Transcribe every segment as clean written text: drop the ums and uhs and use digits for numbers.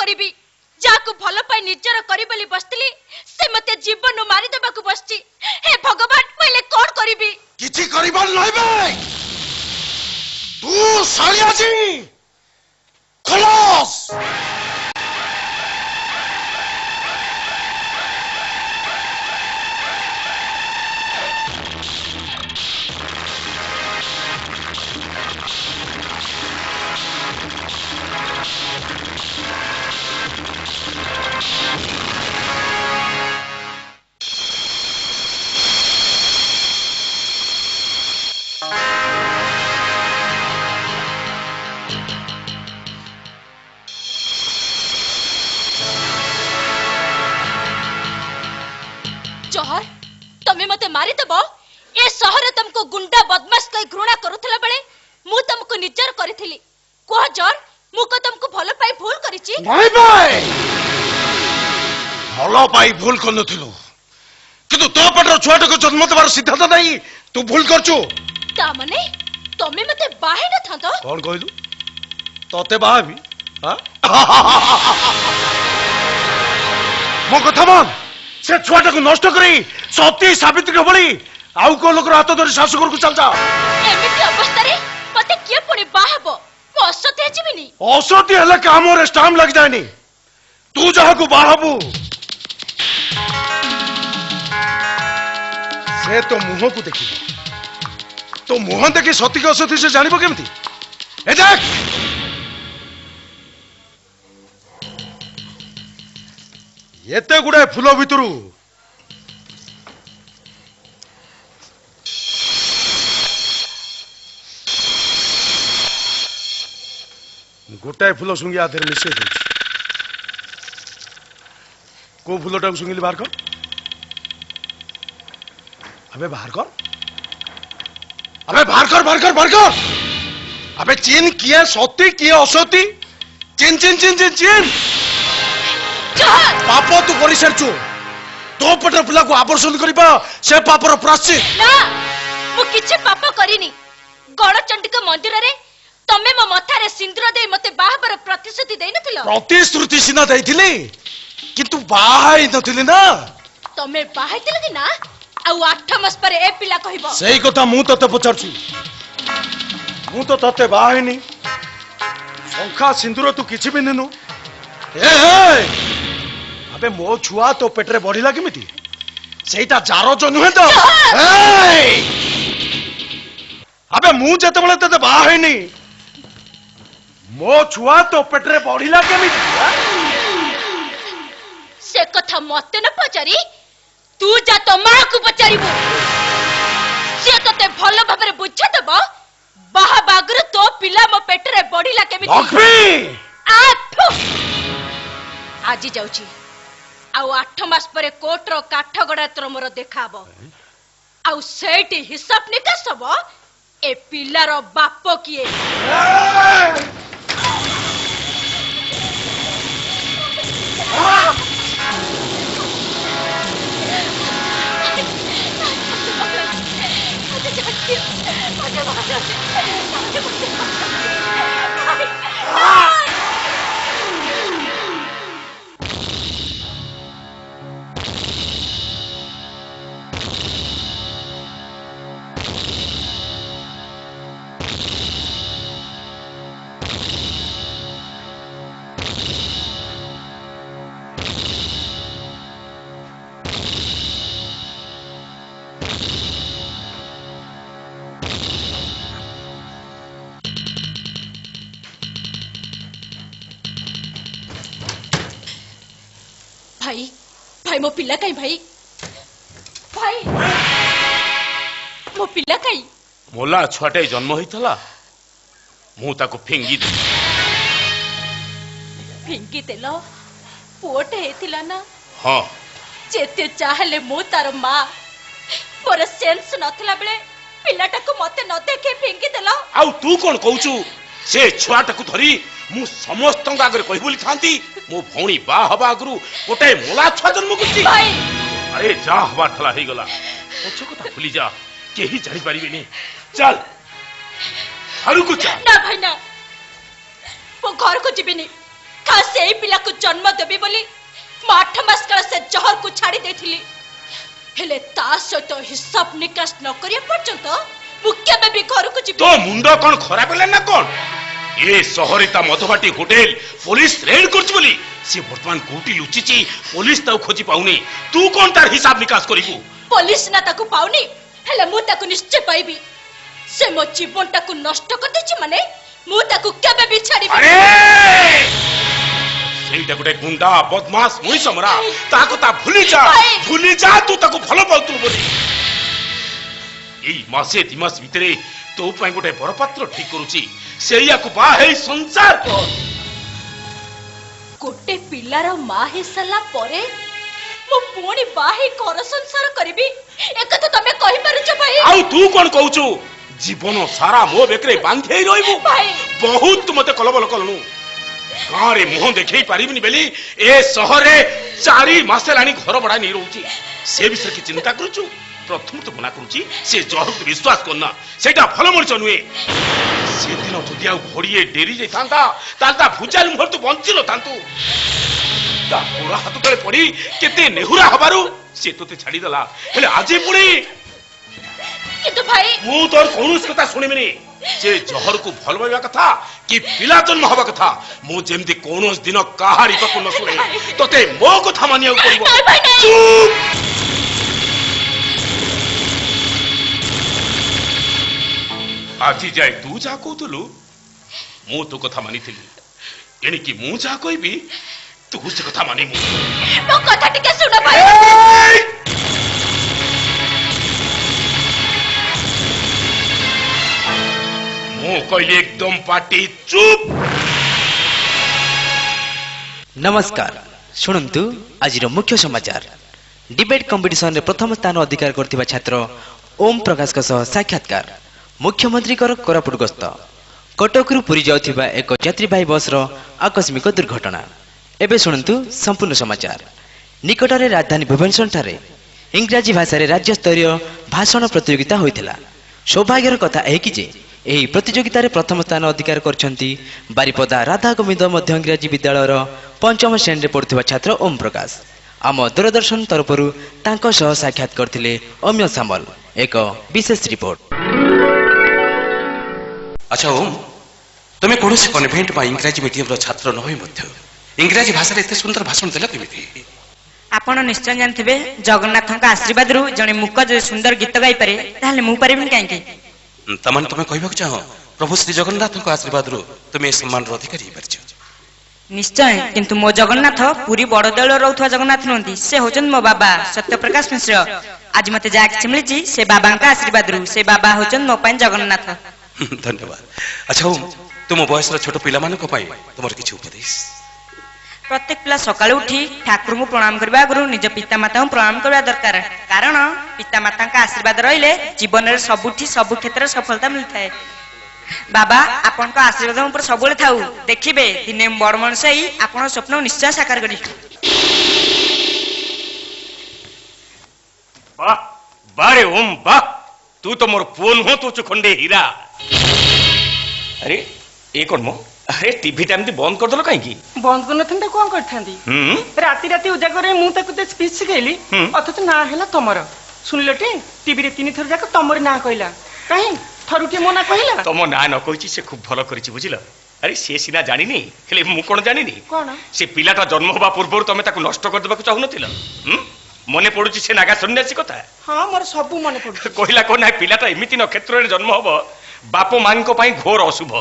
करिबी जाकु भल पाई निजर करी बोली बसतिली से मते जीवन मारी देबा को बसची हे भगवान पहिले कोन करिबी किछि करिबार नइबे तू सालिया जी खलास जहर तमे मते मारी देबो ए शहर तुमको गुंडा बदमाश कई घृणा करूथला बेले मु तुमको निजर करिथिली कोह जर मु को तुमको भलो पाई भूल करिछि नहीं भाई भलो पाई भूल करनथिलु किंतु तो पटर छुआटा को जन्म देबार सिद्धांत नहीं तू भूल करछु ता माने तमे मते बाहे न थांतो कौन कहलु तोते बाहाबी हां मो कथा मान से छुआटा को नष्ट करी सती साबित्री के बली आउ को लोक हाथ धरी शासु घर को चल जा एमिति अवस्था रे मते के पुनी बाहबो मो असत्य जीविनी असत्य हला काम रे टाइम लग जायनी तू जहा को बाहबू से तो मुंह को देखी तो मुंह देखी सती के असत्य से जानिबो केमती ए देख एते गुडे फूल भितरु गोटाए फूल सुंगी आधे मिसे को फूलटा को सुंगिली बाहर कर अबे बाहर कर अबे बाहर कर अबे चीन किए सती किए असती चीन चीन चीन चीन चीन पाप तू करी सारचु तो पटर पिला को आवर्षण करिबा से पापर प्राश्चित ना मु किछि पाप करिनी गणचंडी के मंदिर रे तमे मो मथारे सिंदूर दे मते बाहाबर प्रतिश्रुति देई नथिलो प्रतिश्रुति सिना देइथिली किंतु बाहाई नथिली ना तमे बाहाइतिल कि ना आ 8 मास पर ए पिला कहिबो सही कथा मु तते पचारछु मु तो तते बाहाइनी संखा सिंदूर तू किछि भी नेनु ए अबे मो छुआ तो पेटरे बढ़िला केमिति सेटा जारो जो नुहे तो अबे मु जते बळे तते बाहाइनी मो छुआ तो पेटरे बढ़िला केमिति से कथा मते न पचारी तू जा तो मां को पचारिबो से तते भलो भाबरे बुझा देबो बाहा बागर तो पिला मो पेटरे बढ़िला केमिति लक्ष्मी आठो आजी जाउची आउ 8 मास परे कोर्ट रो काठगड़ा तोर मोर देखाबो आउ सेठी हिसाब निकास हबो ए पिलार बाप किए भाई भाई मो पिला काई भाई भाई मो पिला काई मोला छुआटे जन्म होइतला मु ताको फिंगी दे फिंगी देलो पोटे हेतिला ना हां जेते चाहले मु तार मां मोर सेंस नथला बेले पिलाटा को मते न देखे फिंगी देलो आउ तू कोन कहउचू से छुआटा को धरी मु समस्त आगे कहि बोली थांती मो भौणी बा हबा आगरु गोटे मोला छुआ जन्म करती भाई अरे जा हवा थला हे गला ओछो कथा भूली जा केही जानि परिबेनी चल हारू को चल ना भाई ना वो घर को जीबिनी खास एई पिला को जन्म देबी बोली मो 8 मास काल से जहर को छाड़ी देथिली हेले ता सहित हिसाब निकास न करिया पर्यंत मु केबे भी घर को जिबी। तो मुंडो कोन खराब होला ना कोन ए सहरिता मधुबाटी होटल पुलिस रेड करछ बोली से वर्तमान कोठी लुचिची पुलिस ताऊ खोजी पाउनी तू कोन तार हिसाब निकास करिबू पुलिस ना ताकू पाउनी हेले मु ताकू निश्चय पाइबी से मो जीवन ताकू नष्ट कर देछि माने मु ताकू केबे भी छाड़ी अरे सेटा गुटे गुंडा बदमाश मुई समरा ताको ता भूली जा तू ताको भलो पाउतु बोली एई मासे दिमास भितरे तो पय गुटे बरपात्र ठीक करूची सेया को बा हे संसार को गोटे पिलार मां हे सला परे मो पुणी बाही घर संसार करबी एकत तमे कहि पारुछ भाई आउ तू कोन कहूचु जीवन सारा मो बेकरे बांधे रहइबू भाई बहुत मते कलबल कलनु गारे मुह देखै पारिबिनी बेली ए शहरे 4 मास लानी घर बडा नै रहउची से विषय की चिंता करूचु प्रथम तो मना करूची से जहर को विश्वास करना सेटा भलो मरच नुए से दिन जदि आ घोड़िए डेरी जाई थांता तालता भुचाल मुहर तो बंचिलो थांतु ता पूरा हाथ तले पड़ी केते नेहुरा हबारु से तोते छाडी दला हेले आजे पुणी किंतु भाई मु तोर कोनुस कथा सुनिमिनी जे जहर को भल पाइबा कथा कि पिला जन्म हबा कथा मु जेमति कोनोस दिन काहारी पकु न सुने तोते मो कथा मानिया पड़िबो चुप आजी जाय तू जा कहतलु मु तो कथा मानिथिली एणिकी मु जा कहबी तू से कथा मानिमु मो कथा टिके सुन भाई मु कहली एकदम पार्टी चुप नमस्कार शुणु आज मुख्य समाचार डिबेट कंपिटिशन रे प्रथम स्थान अधिकार करथिबा छात्र ओम प्रकाश का साक्षात्कार मुख्यमंत्री कोरापुट गस्त कटकरू पुरी जाउथिबा एक यात्रीवाही बस रो आकस्मिक दुर्घटना एबे शुणु संपूर्ण समाचार निकटरे राजधानी भुवनेश्वर ठारे इंग्राजी भाषा रे राज्य स्तरीय भाषण प्रतियोगिता होइथिला सौभाग्यर कथा एही कि जे एही प्रतियोगिता रे प्रथम स्थान अधिकार करछंती बारिपदा राधा गोविंद मध्य इंग्राजी विद्यालय रो पंचम श्रेणी रे पढुथिबा छात्र ओम प्रकाश आम दूरदर्शन तरफरु तांको सह साक्षात करथिले अम्य सामल एक विशेष रिपोर्ट। अच्छा ओम तुम्हें कौन से कन्वेंट बा इंग्राजी मीडियम रो छात्र न होई मध्य इंग्राजी भाषा रे एते सुंदर भाषण देला केमिति आपण निश्चय जानथिबे जगन्नाथक आशीर्वाद रु जने मुख जे सुंदर गीत गाई पारे ताले मु पारिबिन काहेकि तमन तुम्हें कहबा चाहो प्रभु श्री जगन्नाथक आशीर्वाद रु तुम्हें सम्मान रो अधिकारी परछ निश्चय किंतु मो जगन्नाथ पूरी बड़देल रहउथवा जगन्नाथ नहंती से होचन मो बाबा सत्यप्रकाश मिश्र आज मते जाक चिमलिची से बाबा का आशीर्वाद रु से बाबा होचन मो पय जगन्नाथ धन्यवाद। अच्छा ओम तुम बयस रो छोट पिला मानको पय तुमर किछु उपदेश प्रत्येक पिला सकाळ उठी ठाकुर को प्रणाम करबा गुरु निज पिता माता को प्रणाम करबा दरकार कारण पिता माता का आशीर्वाद रहिले जीवन रे सबुठी सब क्षेत्र सफलता मिलथाय बाबा आपन को आशीर्वाद ऊपर सबले थाउ देखिबे दिने बड़ मनुष्य ही आपन स्वप्न निश्चय साकार करी वाह बारे ओम वाह तू तो मोर फोन हो तू चुखंडे हीरा अरे ए कोन मो अरे टीवी टाइम बंद कर दलो काई की बंद कर नथंता कोन करथांदी राती राती उजागर मु ताको ते स्पीच सिखैली अथच ना हेला तमर सुनिलटी टीवी रे तीन थर जाक तमर ना कहला काहे थरुटी मो ना कहला तम ना न कहिची से खूब भलो करिची बुझिला अरे से सिना जानिनी हेले मु कोन जानिनी कोन से पिलाटा जन्म होबा पूर्व तमे ताको नष्ट कर देबा चाहू नथिला मने पडुची से नागा सन्यासी कथा हां मोर सब मने पडु कहिला कोन पिलाटा एमिति नक्षत्र रे जन्म होबो बापो मान को पई घोर अशुभ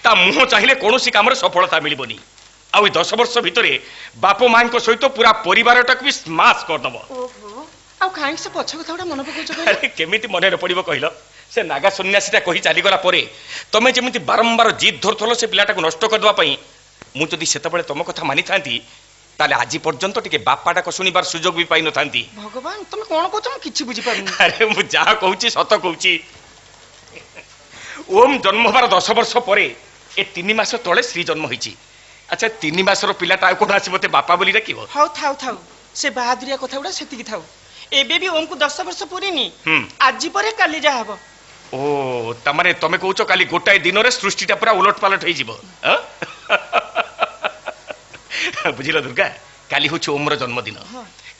ता मुह चाहिए कौन काम सफलता मिलबनी आउ 10 वर्ष भितर बापो मां सहित पूरा परिवारटा भी स्माश करदब से पछ कथा मन अरे केमिति मन पड़ो कहल से नागा सन्यासीटा कही चलीगला तुम जमी बारंबार जिद धरथल से पिलाटा नष्ट करदेवाई मुझे से तुम कथा मानी था ताले आज पर्यंत टिके बापा डाक शुणिबार सुजोग भी पाई न था भगवान तुम कौन कहछ किछि बुझी पारनी अरे मु जा कहूची सत कहूची ओम जन्म हबार 10 वर्ष परे ए 3 मास तले श्री जन्म होईची अच्छा 3 मासर पिलाटा आ कोन आसीबते बापा बोली डाकिबो हाउ थाउ थाउ से बहादुरिया कथा उडा सेति की थाउ एबे भी ओम को 10 वर्ष पूरीनी आज परे काली जा हबो ओ तमाने तमे कहउचो काली गोटाय दिन रे सृष्टिटा पूरा उलट पालट होई जिवो बुझिल दुर्गा काली हूँ ओमर जन्मदिन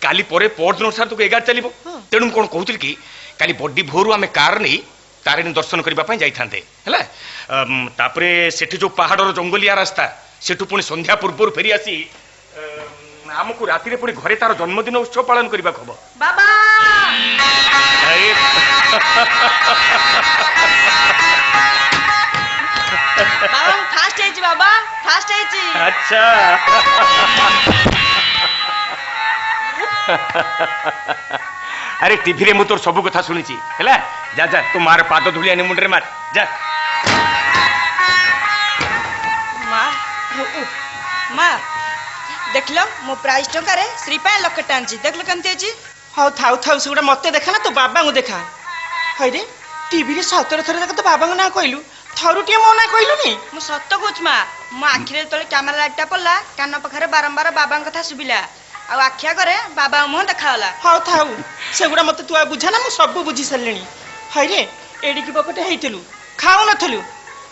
काली पर दिन सार तुक 11 चलो तेणु कौन कहूल कि काली बड़ी भोर आम कार नहीं तारिणी दर्शन करने जाते तापरे सेठी जो पहाड़र जंगलिया रास्ता सेठू पुणी संध्या पूर्व फेरी आसी आमको राति पुणी घरे तार जन्मदिन उत्सव पालन करने हम बाबा फास्ट है बाबा फास्ट है अच्छा अरे टीवी रे मु तोर सब कथा सुनी है जा जा तू मार पाद धूलिया मुंडे मार जा माँ देख लो मो प्राइस टंका रे श्रीपाय लक्ष टाणी देख लो केमती अच्छी हाँ थाउ थाउ से मत देखा ना तो बाबा को देखा है रे टीवी रे 17 थर तो बाबा को ना कहलु थरुटे मो ना कहलु नी मु सत्य कहूँ माँ मो आखिरे तले कैमेरा लाइटा पड़ला कान पाखे बारंबार बाबा कथा शुभिला आ आखिया करे बाबा मुह देखाला हाँ थाउ सेगुड़ा मत तू बुझा ना मु सब बुझी सारे है रे एडिकी बकटे होइतिलु खाऊ नथलु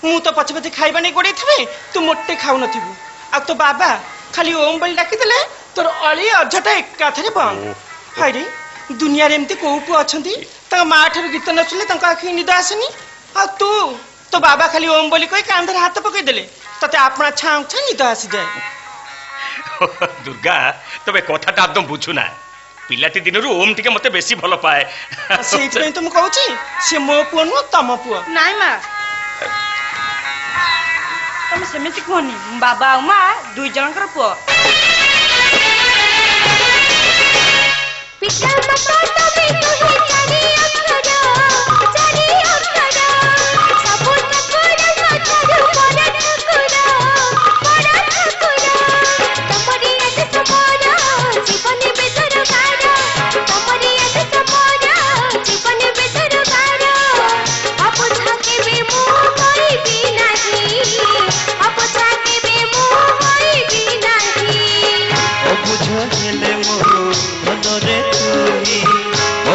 मु तो पछे पछे खाइबा नहीं गोड़े थे तू मोटे खाऊ नथिबु आ तो बाबा खाली ओम बलि डाकी देले तोर अली अझटा एकाथरे बंद है रे दुनिया रे एमती को पु अछंती ता मा ठार गीत न सुनले तंका आखि निद आसेनी आ तू तो बाबा खाली ओम बलि कहि कांधर हाथ पकई देले तते आपना छाऊ छा निद आसी जाए दुर्गा तबे कथाटा एकदम बुझु ना पिलाटी दिनरू ओम टिके मते बेसी भलो पाए सेइत पई तुम कहूची से मो पुओ न तम पुओ नाइ माँ तुम सेमिति कहनी बाबा और माँ दुई जनकर पुओ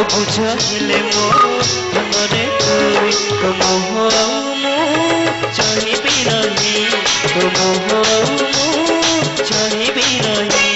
बुझले मो मनरे कोई तुम हो चाहिबी नहीं तुम हो चाहिबी नहीं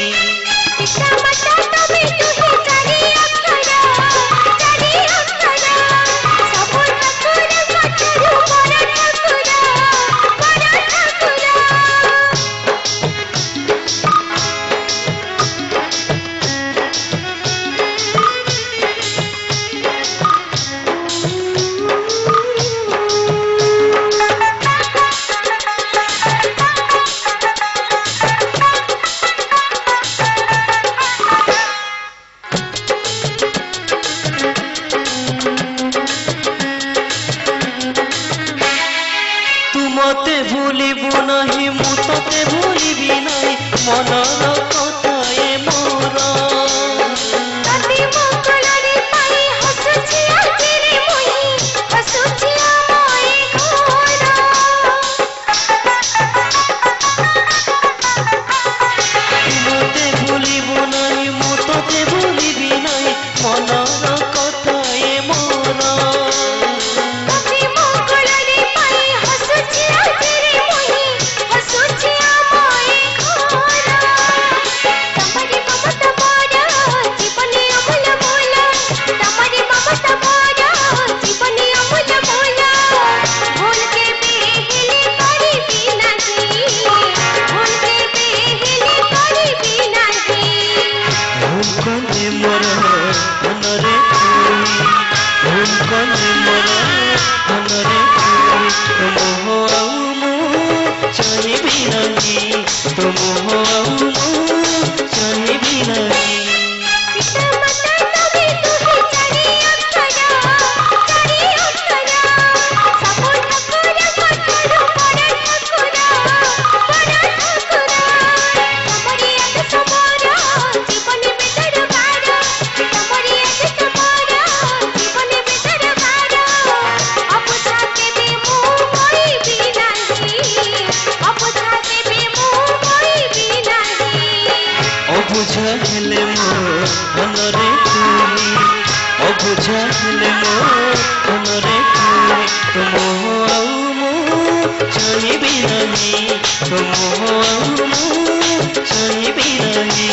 ରହି ବିରହୀ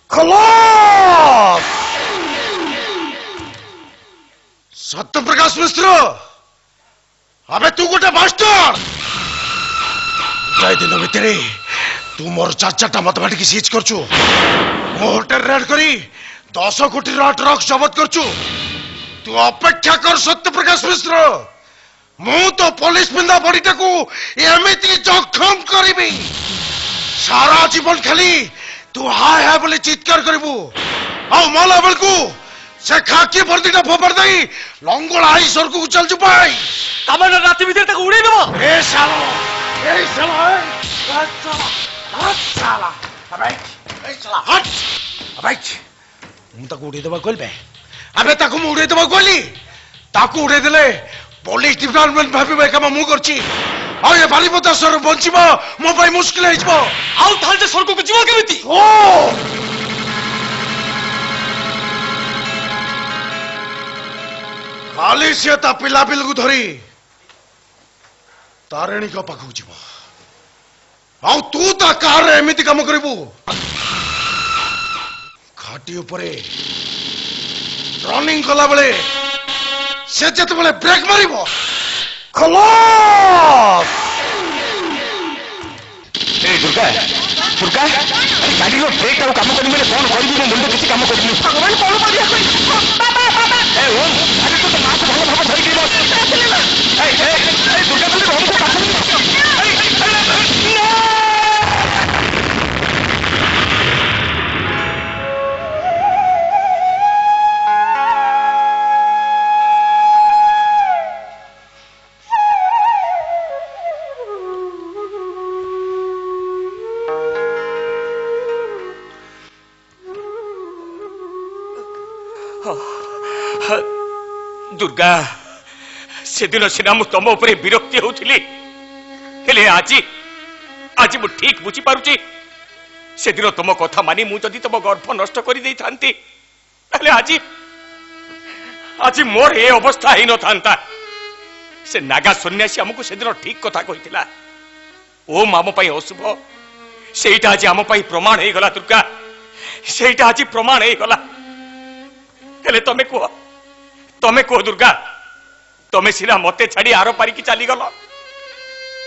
खलास सत्य प्रकाश मिश्र अबे तू गोटे मास्टर दिन भितर तू मोर चार चार्टा मतमाटिक सीज करचु मो होटल रेड करी 10 कोटी ट्रक जबत करचु तू अपेक्षा कर सत्य प्रकाश मिश्र मु तो पुलिस पिंदा बॉडीटा को एमिति जखम करिबी सारा जीवन खाली तू हाय हाय बोले चित्कार करिबू आ मला बेलकू से खाकी वर्दीटा फोपड़ दई लंगोल आई सरकू चल जुपाई तमे राति भीतर तक उड़े देबो ए सालो साला अबे ए साला हट अबे मु ताको उड़े देबा कहलबे अबे ताको मु उड़े देबा कहली ताको उड़े देले पुलिस डिपार्टमेंट भाबिबे काम मु करची आ ये बालीपता सर बंचिबो मो भाई मुश्किल है जबो आउ थाल सरको को जीव केमिति ओ खाली से ता पिला बिल को धरी तारेणी को पाखु जीव आउ तू ता कार रे एमिति काम करिबू खाटी ऊपरे रनिंग कला बेले से जत बेले ब्रेक मारिबो खलास ए दुर्गा दुर्गा अरे गाड़ी रो ब्रेक टाउ काम करनी मैंने फोन कर दी मो मुंडे किसी काम करनी भगवान कौन मारिया बाबा बाबा ए ओम अरे तो मां को भलो भाव धरि के बस ए दुर्गा बोले हम को पास नहीं नो दुर्गा से दिन सीना मु तुम उपरे विरक्ति होउथिली हेले आज मु ठीक बुझी पारुची से दिन तुम कथा मानी मु जदी तुम गर्भ नष्ट करि देई थांती हेले आज मोर ए अवस्था ही न थांता से नागा सन्यासी हमको से दिन ठीक कथा कहितिला ओ मामो पई अशुभ सेटा आज आम पई प्रमाण हे गला दुर्गा सेटा आज प्रमाण हे गला हेले तमे को दुर्गा तमे सिना मते छाड़ी आरो पारी की चली गलो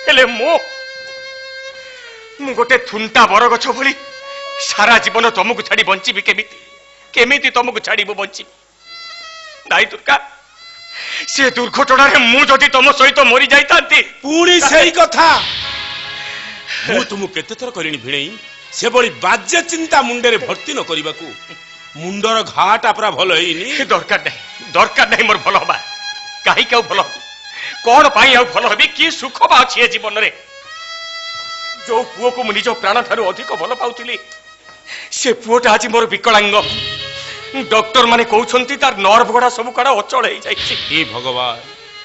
हेले मु गोटे थुंटा बरगछ भली सारा जीवन तुमको छाड़ी बंची भी केमिति तुमको छाड़ी बंची नाई दुर्गा से दुर्घटना रे मु जदी तुम सहित मरी जाइतांती पूरी सही कथा मु तुम केते थर करिनी भिणेई से बड़ी बाज्य चिंता मुंडे रे भर्ती न करिबाकू मुंडर घाटा पूरा भल होइनी दरकार नहीं मोर भल हबा काहे के भल कोन पाई आ भल हबी की सुख बा अछि जीवन रे जो पुओ को मु निज प्राण थारु अधिक भल पाउतिली से पुओटा आज मोर विकलांग डॉक्टर माने कहउछंती तार नर्व गडा सब कडा अचल हे जाइछि हे भगवान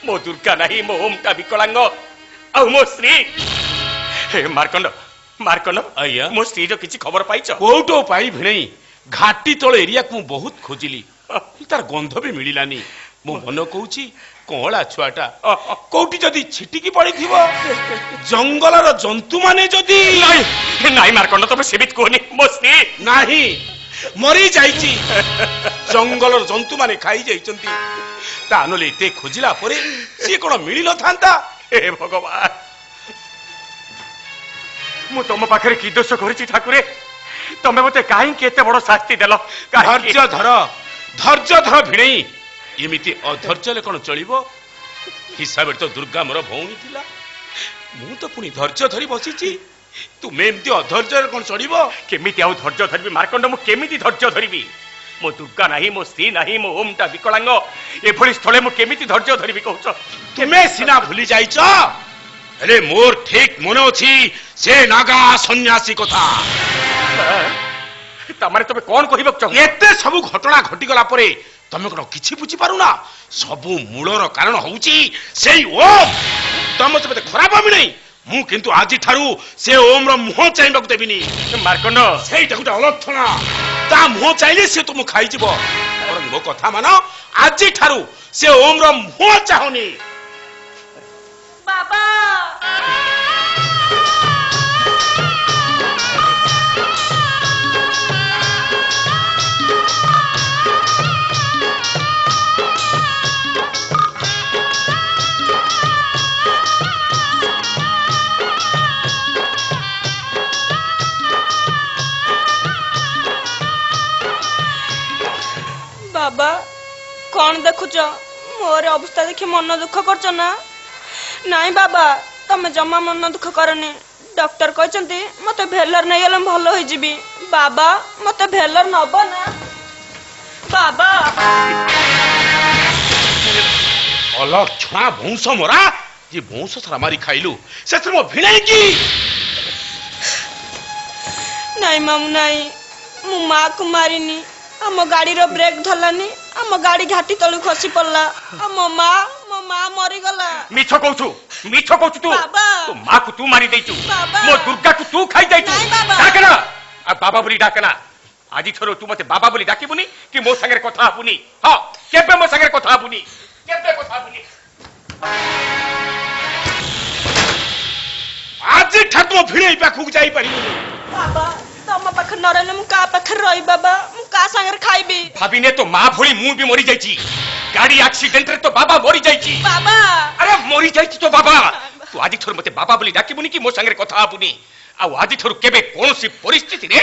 मो दुर्गा नहीं मो ओमटा विकलांग आ मो श्री हे मार्कंड आया मो श्री जो किछि खबर पाइछ कोउटो पाई भिणेई घाटी तल एरिया को बहुत खोजिली तार गंध भी मिलानी मो मन कहूची कला छुआटा कोटी जदी छिटिकी पड़ी थिबो जंगलर जंतु माने जदी नहीं मार्कंड तबे सेबित कोनी मोस्ती नाही मरी जाईची जंगलर जंतु माने खाई जाईचंती तानले ते खोजिला परे से कोन मिली न थांता हे भगवान मु तुम पाखरे की दोष करिछि ठाकुरे तमे मते काहे केते बड़ शास्ति देलो धैर्य धर भिणेई एमिति अधैर्य कोन चलिबो हिसाब तो दुर्गा मोर भौणी थिला मु तो पुनी धैर्य धरी बसिची तुमे एमिति अधैर्य कोन चलिबो केमिति आउ धैर्य धरबी मार्कंड मु केमिति धैर्य धरबी मो दुर्गा नाही मो स्त्री नाही मो ओमटा विकलांग एभली स्थले मु केमिति धैर्य धरबी कहउछ तुमे सिना भूली जाइछ हेले मोर ठीक मन अच्छी से नागा सन्यासी कथा तमारे तबे कौन कहिबक चाहू एते सबु घटना घटी गला परे तमे कोन किछि बुझी पारुना सबु मूलर कारण होउची सेई ओम तमे तबे खराब हबि नै मु किंतु आजि ठारू से ओम रो मुह चाइबाक देबिनी मार्कंड सेईटा गुटा अलक्षणा ता मुह चाइले से तुम खाइ जिवो और मो कथा मानो आजि ठारू से ओम रो मुह चाहनी बाबा बाबा कौन देखुच मोर अवस्था देखि मन दुख करछ ना नाई बाबा तमे जमा मन दुख करनी डॉक्टर कहचंती मते भेलर नै गेलम भलो होई जिबी बाबा मते भेलर नब ना बाबा अलक्षणा भौंस मोरा जे भौंस सारा मारी खाइलु से मो भिणाई की नाई मामू नाई मु मां को मारिनी आम गाड़ी रो ब्रेक धरलानी आम गाड़ी घाटी तळु खसी पड़ला आम मां मरी गला मिछ कहू तू बाबा तो मां को तू मारी देचू बाबा मो दुर्गा को तू खाई देचू नहीं बाबा। डाकना आ बाबा बोली डाकना आजि थरो तू मते बाबा बोली डाकिबुनी कि मो संगे कथा हबुनी हां केबे मो संगे कथा हबुनी आज ठाकुर भिड़े पाखु जाई परिबो बाबा तम पाख नरले मु का पाख रही बाबा मु का संगे खाइबी भाबिने तो मां भोली मु भी मरी जाईची गाड़ी एक्सीडेंट रे तो बाबा मरी जाईची बाबा अरे मरी जाईची तो बाबा तू आजि थरो मते बाबा बोली डाकिबुनी कि मो संगे कथा हबुनी आ आजि थरो केबे कोनोसी परिस्थिति रे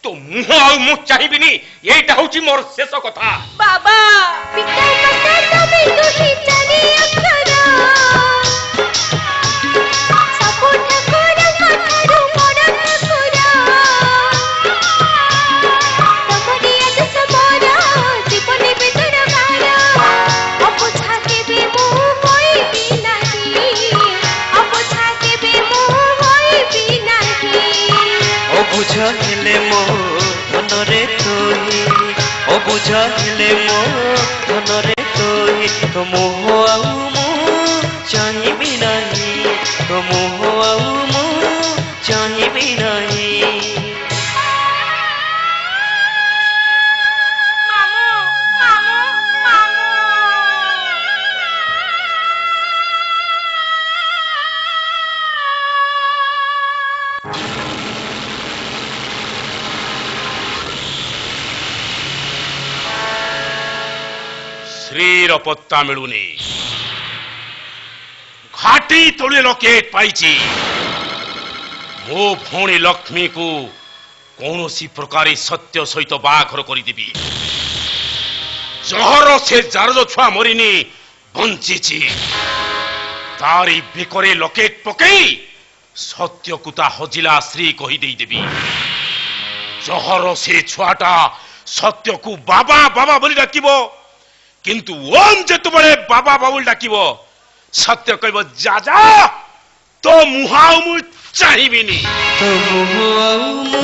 तो मुह आ मु चाहिबिनी एटा होची मोर शेष कथा बाबा पिता माता तबे दुही जानी अक्षरा सबु ठाकुर कथारु मोर ठाकुरा तमरी आज सबरा जीवनी बितर गारा अपुछा के बे मु होई बिनाही अपुछा के बे मु होई बिनाही ओ बुझा हेले मो धनरे तोही ओ बुझा हेले मो धनरे तोही तो मोह आउ मु चाहिबी नाही तो मोह आउ मु चाहिबी नाही मामू मामू मामू श्रीर पत्ता मिलुनी घाटी तोड़े लकेट पाइची मो भौणी लक्ष्मी को कौनसी प्रकार सत्य सहित बाघर करदेवी जहर से जार छुआ मरीनी बंची तारी बेकरे लकेट पकई सत्य कुता हजिला श्री कहीदे देवी जहर से छुआटा सत्य को बाबा बाबा बोली डाकिबो किंतु ओम जेतु बड़े बाबा बाबुल डाकिबो सत्य कहबो जा जा तो मुहाउ मु चाहिबिनी तो मोह आउ मु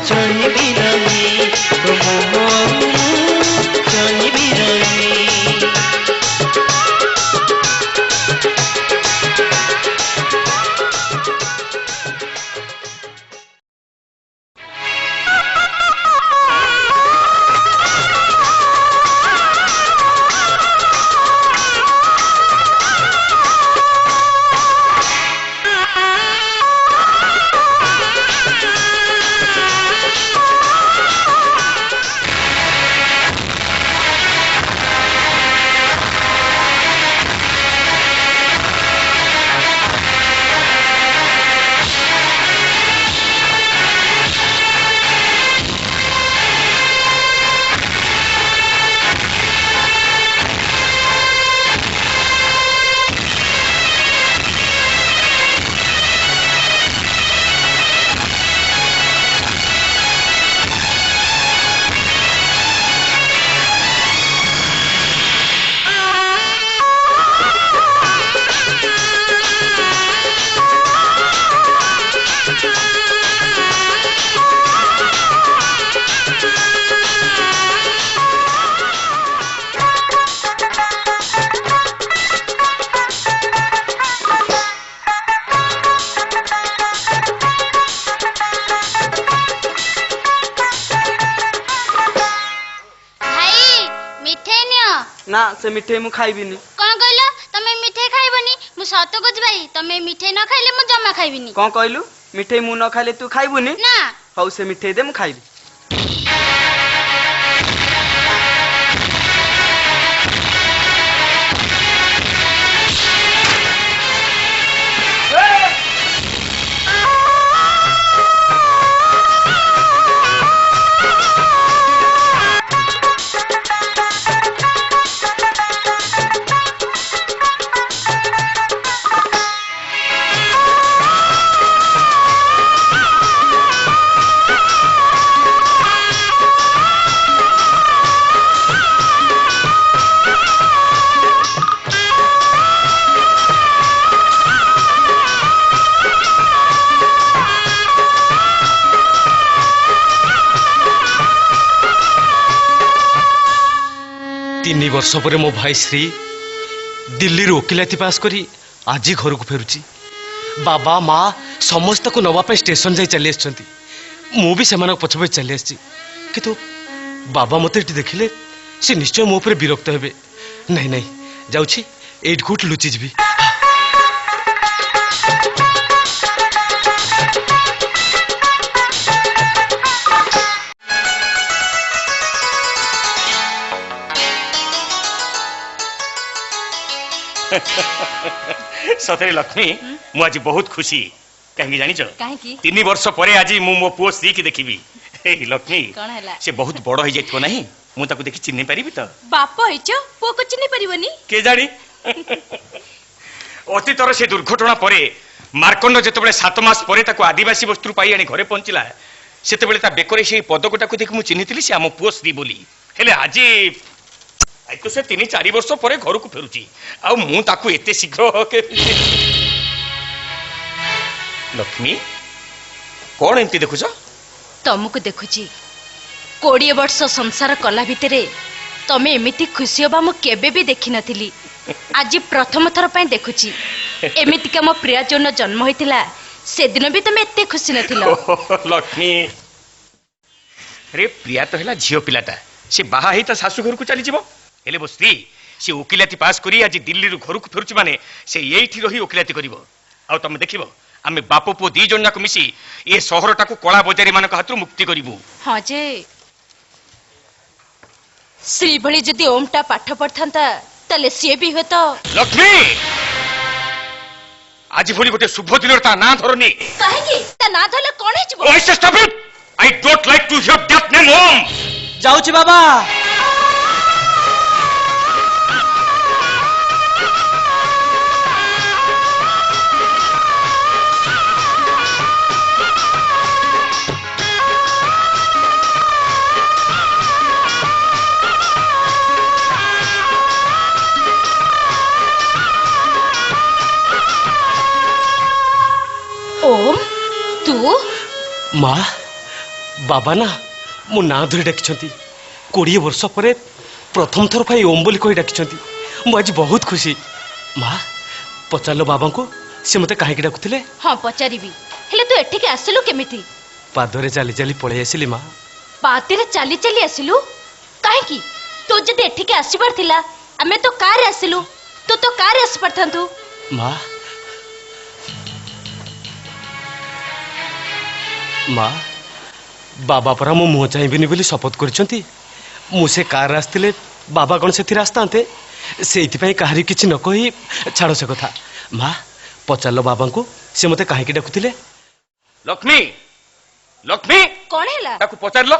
चाहिबी नाही तो मोह आउ मु चाहिबी नाही ना से मिठाई मु खाइबिनी। कौन कहलो तमे मिठाई खाइबनी? मु सत कह भाई तमे मिठाई न खाइले मु जमा खाइबिनी। कौन कहलु मिठाई मु न खाइले तू खाइबुनी? ना हौ से मिठाई दे मु खाइबी। तीन वर्ष पर मो भाई श्री दिल्ली वकिलाती पास करी आज घर को फेरुची। बाबा माँ समस्त को नवापाई स्टेशन जाई चली आछंती। मु भी सेमान पछ पछ चली आछी किंतु बाबा मते एटी देखिले से निश्चय मो ऊपर विरक्त हेबे। नहीं नहीं जाउछी एट गुट लुचि जीबी। सतरे लक्ष्मी मु आज बहुत खुशी कहीं जानी काहेकि 3 वर्ष परे आज मु मो पुओ श्री की देखिबी। हे लक्ष्मी कौन हैला से बहुत बड़ हो जाइतो नहीं मु ताको देखि चिन्ह पारिबी तो? बाप होइचो पुओ को चिन्ह परिबनी के जानी अतीतर से दुर्घटना परे मार्कंड जेतबेले 7 मास परे ताको आदिवासी वस्तु पाई आनी घरे पहुंचला सेतबेले ता बेकरे से पदकटा को देखि मु चिन्हितली से आम पुओ श्री बोली। हेले आज तो से 3-4 वर्ष परे घर को फेरुची आ मु ताकू एते शीघ्र लक्ष्मी कौन एमती देखुछ? तुमको देखुची 20 वर्ष संसार कला भितरे तमे एमिति खुशी होबा मु केबे भी देखि नथिली। आज प्रथम थर पय देखुची एमिति का मो प्रिया जोन जन्म होइतिला से दिन भी तमे एते खुशी नथिलो। लक्ष्मी रे प्रिया तो हैला झियो पिलाटा से बाहा ही ता सासु घर को चली जीवो। हेले बो स्त्री से वकिलाती पास करी आज दिल्ली रू घर को फेरुची माने से एठी रही वकिलाती करिवो। आ तमे देखिबो आमे बाप पो दी जन जाक मिसी ए शहरटा को कला बजारी मानक हाथरू मुक्ति करिवो। हां जे श्री भली जदी ओमटा पाठ पढ़थांता तले से भी होतो। लक्ष्मी आज भली गोटे शुभ दिन ता ना धरनी काहे की ता ना धरले कोन हे जबो? ओए stop it I don't like to hear that name Om. जाउची बाबा। ओम तू माँ बाबा ना मो ना धरी डाकिछंती 20 वर्ष परे प्रथम थर पाई ओम बोली कही डाकिछंती। मु आज बहुत खुशी। माँ पचारलो बाबा को से मते काहे की डाकुथिले? हां पचारिबी हेले तू एठी के आसलु केमिति? पादरे चाली चाली पळे आसिली माँ। पादरे चाली चाली आसिलु काहे की तू जदी एठी के आसीबार थिला हमें तो कार आसिलु तो कार आस परथंतु। माँ माँ बाबा परा मो मुह चाहिबिनी बोली शपथ करछंती। मु से कार आस्तिले बाबा कौन से रास्तांते से कहारी किछि न कही छाड़ से कथा। माँ पचारलो बाबा को से मते काहे की डाकुथिले? लक्ष्मी लक्ष्मी कौन हैला ताकू पचारलो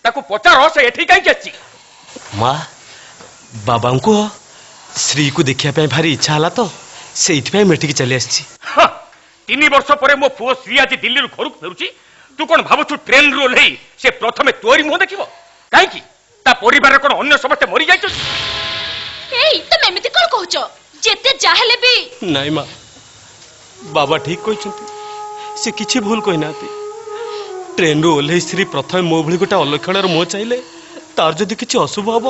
ताकू पचारो से एठी काहे केछि? माँ बाबा को श्री को देखिया पे भारी इच्छा हला तो सेइथि मेटिकी चली आछि। 3 वर्ष परे मो पुओ श्री आज दिल्ली रू घर को फेरुची तू कौन भावुछु ट्रेन रू ओल्हेई से प्रथमे तोरी मुह देखिबो काहे की ता परिवार कोन अन्य समस्त मरि जाइछ? एई तमे एमिति कोन कहउछो जेते जाहले भी नहीं माँ बाबा ठीक कहते से किछि भूल कही नाती। ट्रेन रू ओल्हे श्री प्रथम मो भली गोटे अलक्षण मुह चाहिए तार जदि किछि अशुभ हम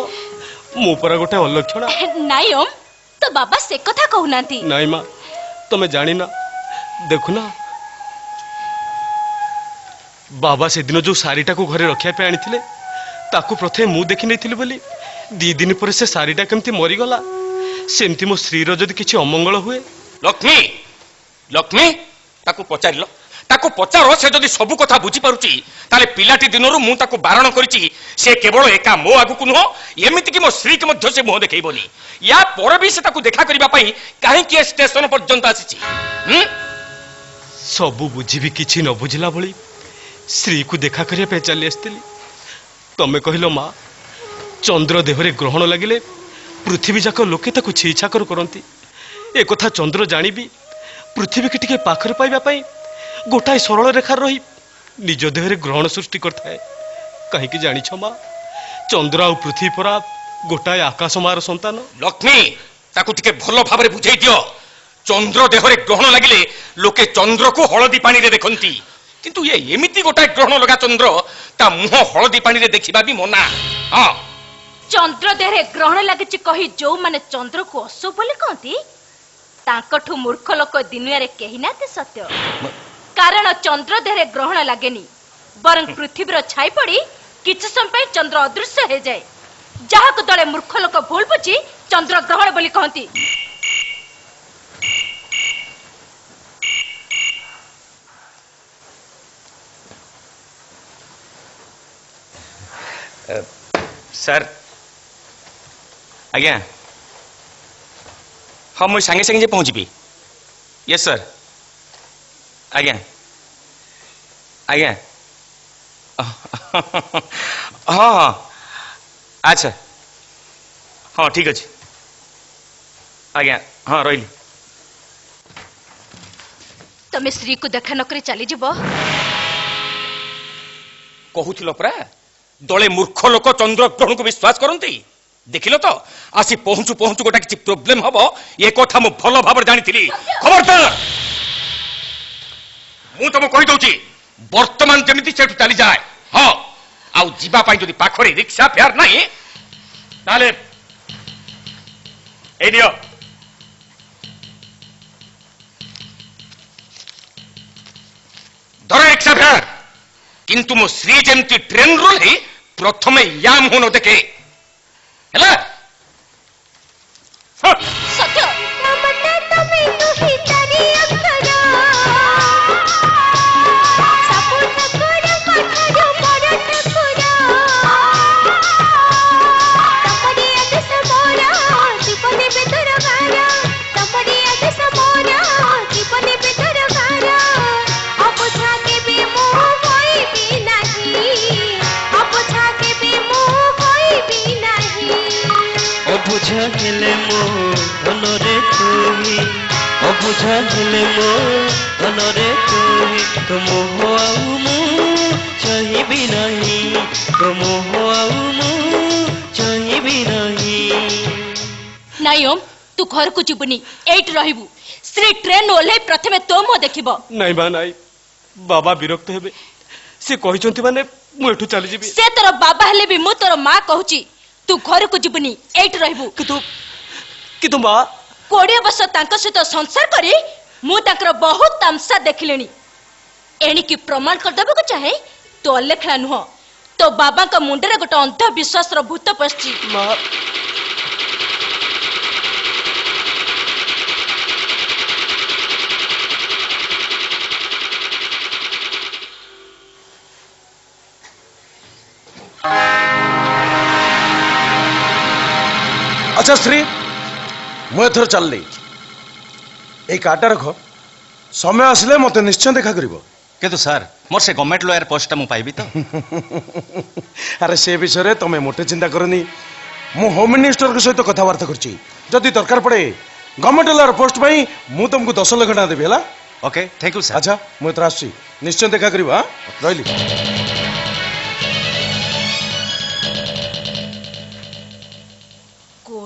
मो पर गोटे अलक्षण नहीं ओम तो बाबा से कथा कहउनांती। नहीं माँ तमे जानी ना देखुना बाबा से दिन जो सारीटा को घरे रखिया पे आनी ताकू प्रथम मु देखी नहीं बोली दी दिन पर से सारीटा केमती मरीगला सेमती मो स्त्री जदि किछि अमंगल हुए। लक्ष्मी लक्ष्मी ताकू पचारिल ताकू पचार से जदि सब कथा बुझी पारुची ताले पिलाटी दिनरू मु ताकू बारण करिची से केवल एका मो आगु नुह एमिति कि मो स्त्री के मध्य से मुह देखैबनी या पर भी से ताकू देखा करिबा पई काहे कि स्टेशन पर्यंत आसीची। सबू बुझी भी किछि न बुझला भली स्त्री को देखा करिया पे चली आस्तिली। तमे कहिलो मां चंद्र देहरे ग्रहण लागिले पृथ्वी जाक लोके ताकू छीछाकर करंती। ए कथा चंद्र जानिबी पृथ्वी के टिके पाखर पाइबा पई गोटाए सरल रेखा रही निज देहरे ग्रहण सृष्टि करथाए। कहीं कि जानी छ मां चंद्र आ पृथ्वी परा गोटाए आकाश मार संतान। लक्ष्मी ताकू टिके भलो भाबरे बुझाई दियो। चंद्र देहरे ग्रहण लागिले लोके चंद्र को हळदी पानी रे देखंती किंतु ये एमिति गोटाए ग्रहण लगा चंद्र ता मुह हळदी पानी रे देखिबा भी मना। हां चंद्र देहरे ग्रहण लागिची कही जो माने चंद्र को अशुभ बोली कहती तांकठु मूर्ख लोक दुनिया रे केही नाते सत्य। कारण चंद्र देहरे ग्रहण लागेनी बरं पृथ्वीर छाई पड़ी किछ समय चंद्र अदृश्य हो जाए जहाक दले मूर्ख लोक भूल बुझी चंद्र ग्रहण बोली कहती। सर आज्ञा हाँ मुझे सांगे सांगे पहुंची। यस सर आज्ञा आज्ञा हाँ हाँ अच्छा हाँ ठीक अच्छे आज्ञा हाँ रही तमे स्त्री को देखा नकरी चली जीव कहूल परा दले मूर्ख लोक चंद्र ग्रहण को विश्वास करती देखिल तो आसी पहुंचु पहुंचु गोटा किसी प्रोब्लेम हम ये कथा मु भल भाव जानी खबरदार मु तुम कही दउची वर्तमान जमिति सेठु चली जाए। हाँ आउ जीवा पाई जदि पाखरे रिक्शा फेयर नहीं ताले ए दियो धर रिक्शा फेयर किंतु मो श्री जेमती ट्रेन रोली प्रथमे या मुह न देखे हेला सत्य अबुझा हेले मो धनरे तोही अबुझा हेले मो धनरे तोही तो मोह आउ मु चाहिबी नहीं तो मोह आउ मु चाहिबी नहीं। नहीं ओम तू घर को जीवनी एट रहिबू श्री ट्रेन ओले प्रथमे तो मो देखिबो। नहीं बा नहीं बाबा विरक्त हेबे से कहिसंती माने मु एठु चली जीबी। से तोर बाबा हेले भी मु तोर मां कहूची तू घर को जीवनी एट रहिबू। कितु मां 20 वर्ष तांक सहित संसार करी मु तांकर बहुत तामसा देखिलेनी एणी की प्रमाण कर देबो को चाहे तो लेखला नुह तो बाबा का मुंडरे गोटे अंध विश्वास रो भूत पछी। मां अच्छा श्री मुझे चलली ये कार्डटा रख समय आसिले मत निश्चय देखा करिवो। किंतु सर मोर से गवर्नमेंट लॉयर पोस्ट मु पाइबी तो अरे से विषय रे तमे मोटे चिंता करनी मु होम मिनिस्टर के सहित कथबार्ता करची जदि दरकार पड़े गवर्नमेंट लॉयर पोस्ट पई मु तुमको 10 लाख टका देबी हला। Okay thank you sir. अच्छा मु एतर आसी निश्चय देखा करिवो। हां रहली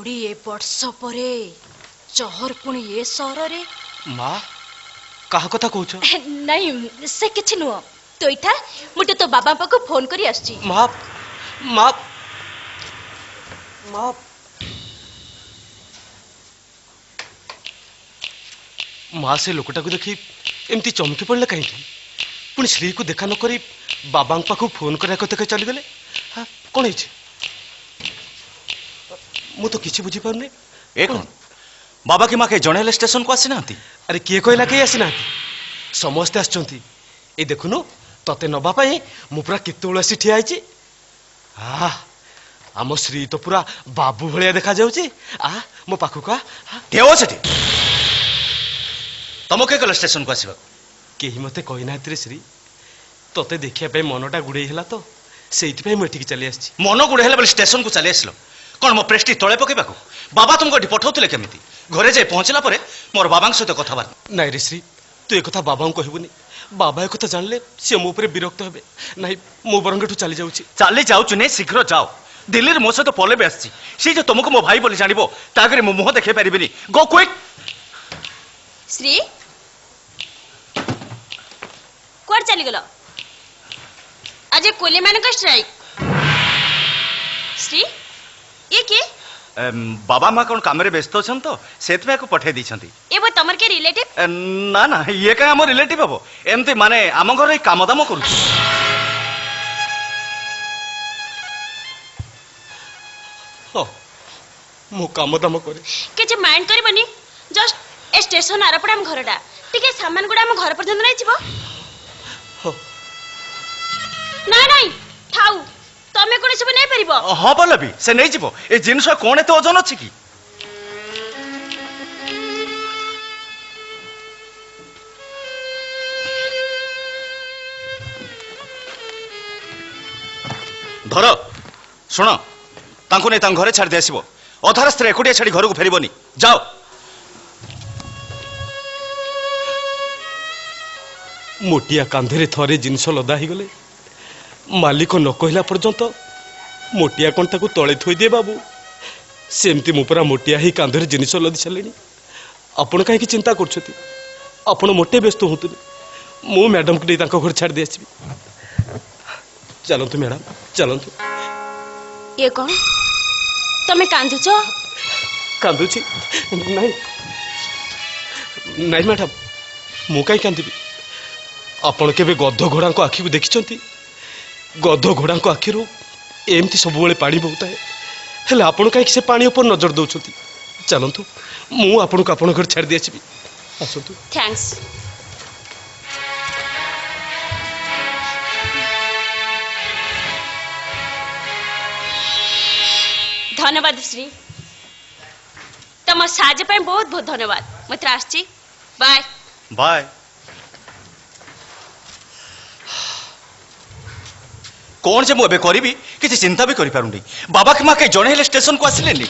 20 वर्ष परे चहर पुणी ए सहर रे मां कहा कथा कहछ नहीं से किछ नुह तो इठा मुटे तो बाबा पाको फोन करी आछी। मां मां मां मां से लोकटा को देखी एमती चमकी पड़ले कहीं पुणी श्री को देखा न करी बाबा पाखु फोन करा कते चली गले। कौन है मु तो किसी बुझी पारने। ए कौन बाबा की माँ के जड़े स्टेशन को आसी ना? अरे किए कहला कहीं आसी ना समस्ते आछंती। ए देखुनु तते नबा पाई मु पूरा केतेबेला आसी ठिया आइछि। आ आम श्री तो पूरा बाबू भलिया देखा जाउछि। आ मो पाखु का ठेओ सेठी तम के कल स्टेशन को आसीबा? केही मते कहि नाथिरे श्री तते देखिया पे मनटा गुडे हैला तो सेइति पे मु एठी चली आछि। मन गुडे हैला बोले स्टेशन को चली आसलो कौन मो प्रेस्टी तले पकेबाकू? बाबा तुमको एठी पठाउथिले केमिति? घरे जाई पहुंचला परे मोर बाबा सहित कथबार्ता। नाइ रे श्री तू एक कथा बाबा को कहबुनी। बाबा एक कथा जानले से मो ऊपर विरक्त हेबे। नाइ मो बरंगठू चली जाउछि। चली जाउछु ने शीघ्र जाओ। दिल्ली रे मो सहित पले बे आछि। से जे तुमको मो भाई बोली जानिबो तागरे मो मुह देखे परिबिनी। गो क्विक। श्री कोड चली गलो? आज कोली मान का स्ट्राइक। श्री ये के बाबा माँ कौन काम व्यस्त अच्छा तो से पठे दी। ये वो तमर के रिलेटिव? ना ना ये क्या आम रिलेटिव हम एमती माने आम घर काम दाम कर काम दाम करे किछ माइंड करबनी। जस्ट ए स्टेशन आरपड़े हम घरटा टिके सामान गुडा हम घर पर्यंत नै छिबो। नहीं नहीं थाऊ तमे कोन सब नै परिबो। हां बोल भी से नै जिवो। ए जिंस कोन एते ओजन अछि की? धर सुन तांको नै तां घरे छाड़ दे आसीबो। अधा रास्ता एकुटिया छाड़ी घर को फेरबनी। जाओ। मोटिया कांधे थरे जिनस लदा ही गले मालिक न कहला पर्यंत मोटिया कौन ताकू तले थोई दिए बाबू। सेमती मु पूरा मोटिया ही कांधे जिनस लदी छाले। आपण कहीं चिंता कर आपण मोटे व्यस्त हूँ मु मैडम को नहीं घर छाड़ दे आसबी। चलतु मैडम चलतु। ये कौन तमे कांदुछ? कांदुची नहीं नहीं मैडम मु कहीं कांदी। आपण केबे गध घोड़ा को आखि को देखिछंती? गध घोड़ा को आखिरु एमती सब बेले पानी बहुता है हेले आपण कहीं से पानी ऊपर नजर दउछंती। चलंतु मु आपण को आपण घर छाड़ दे आछबी। आसंतु। थैंक्स। धन्यवाद श्री तम साज पे बहुत बहुत धन्यवाद। मत आसची बाय बाय। कौन से मुझे करी किसी चिंता भी करी पारुनी। बाबा की माँ कहीं जड़े हेले स्टेशन को आसिले नी।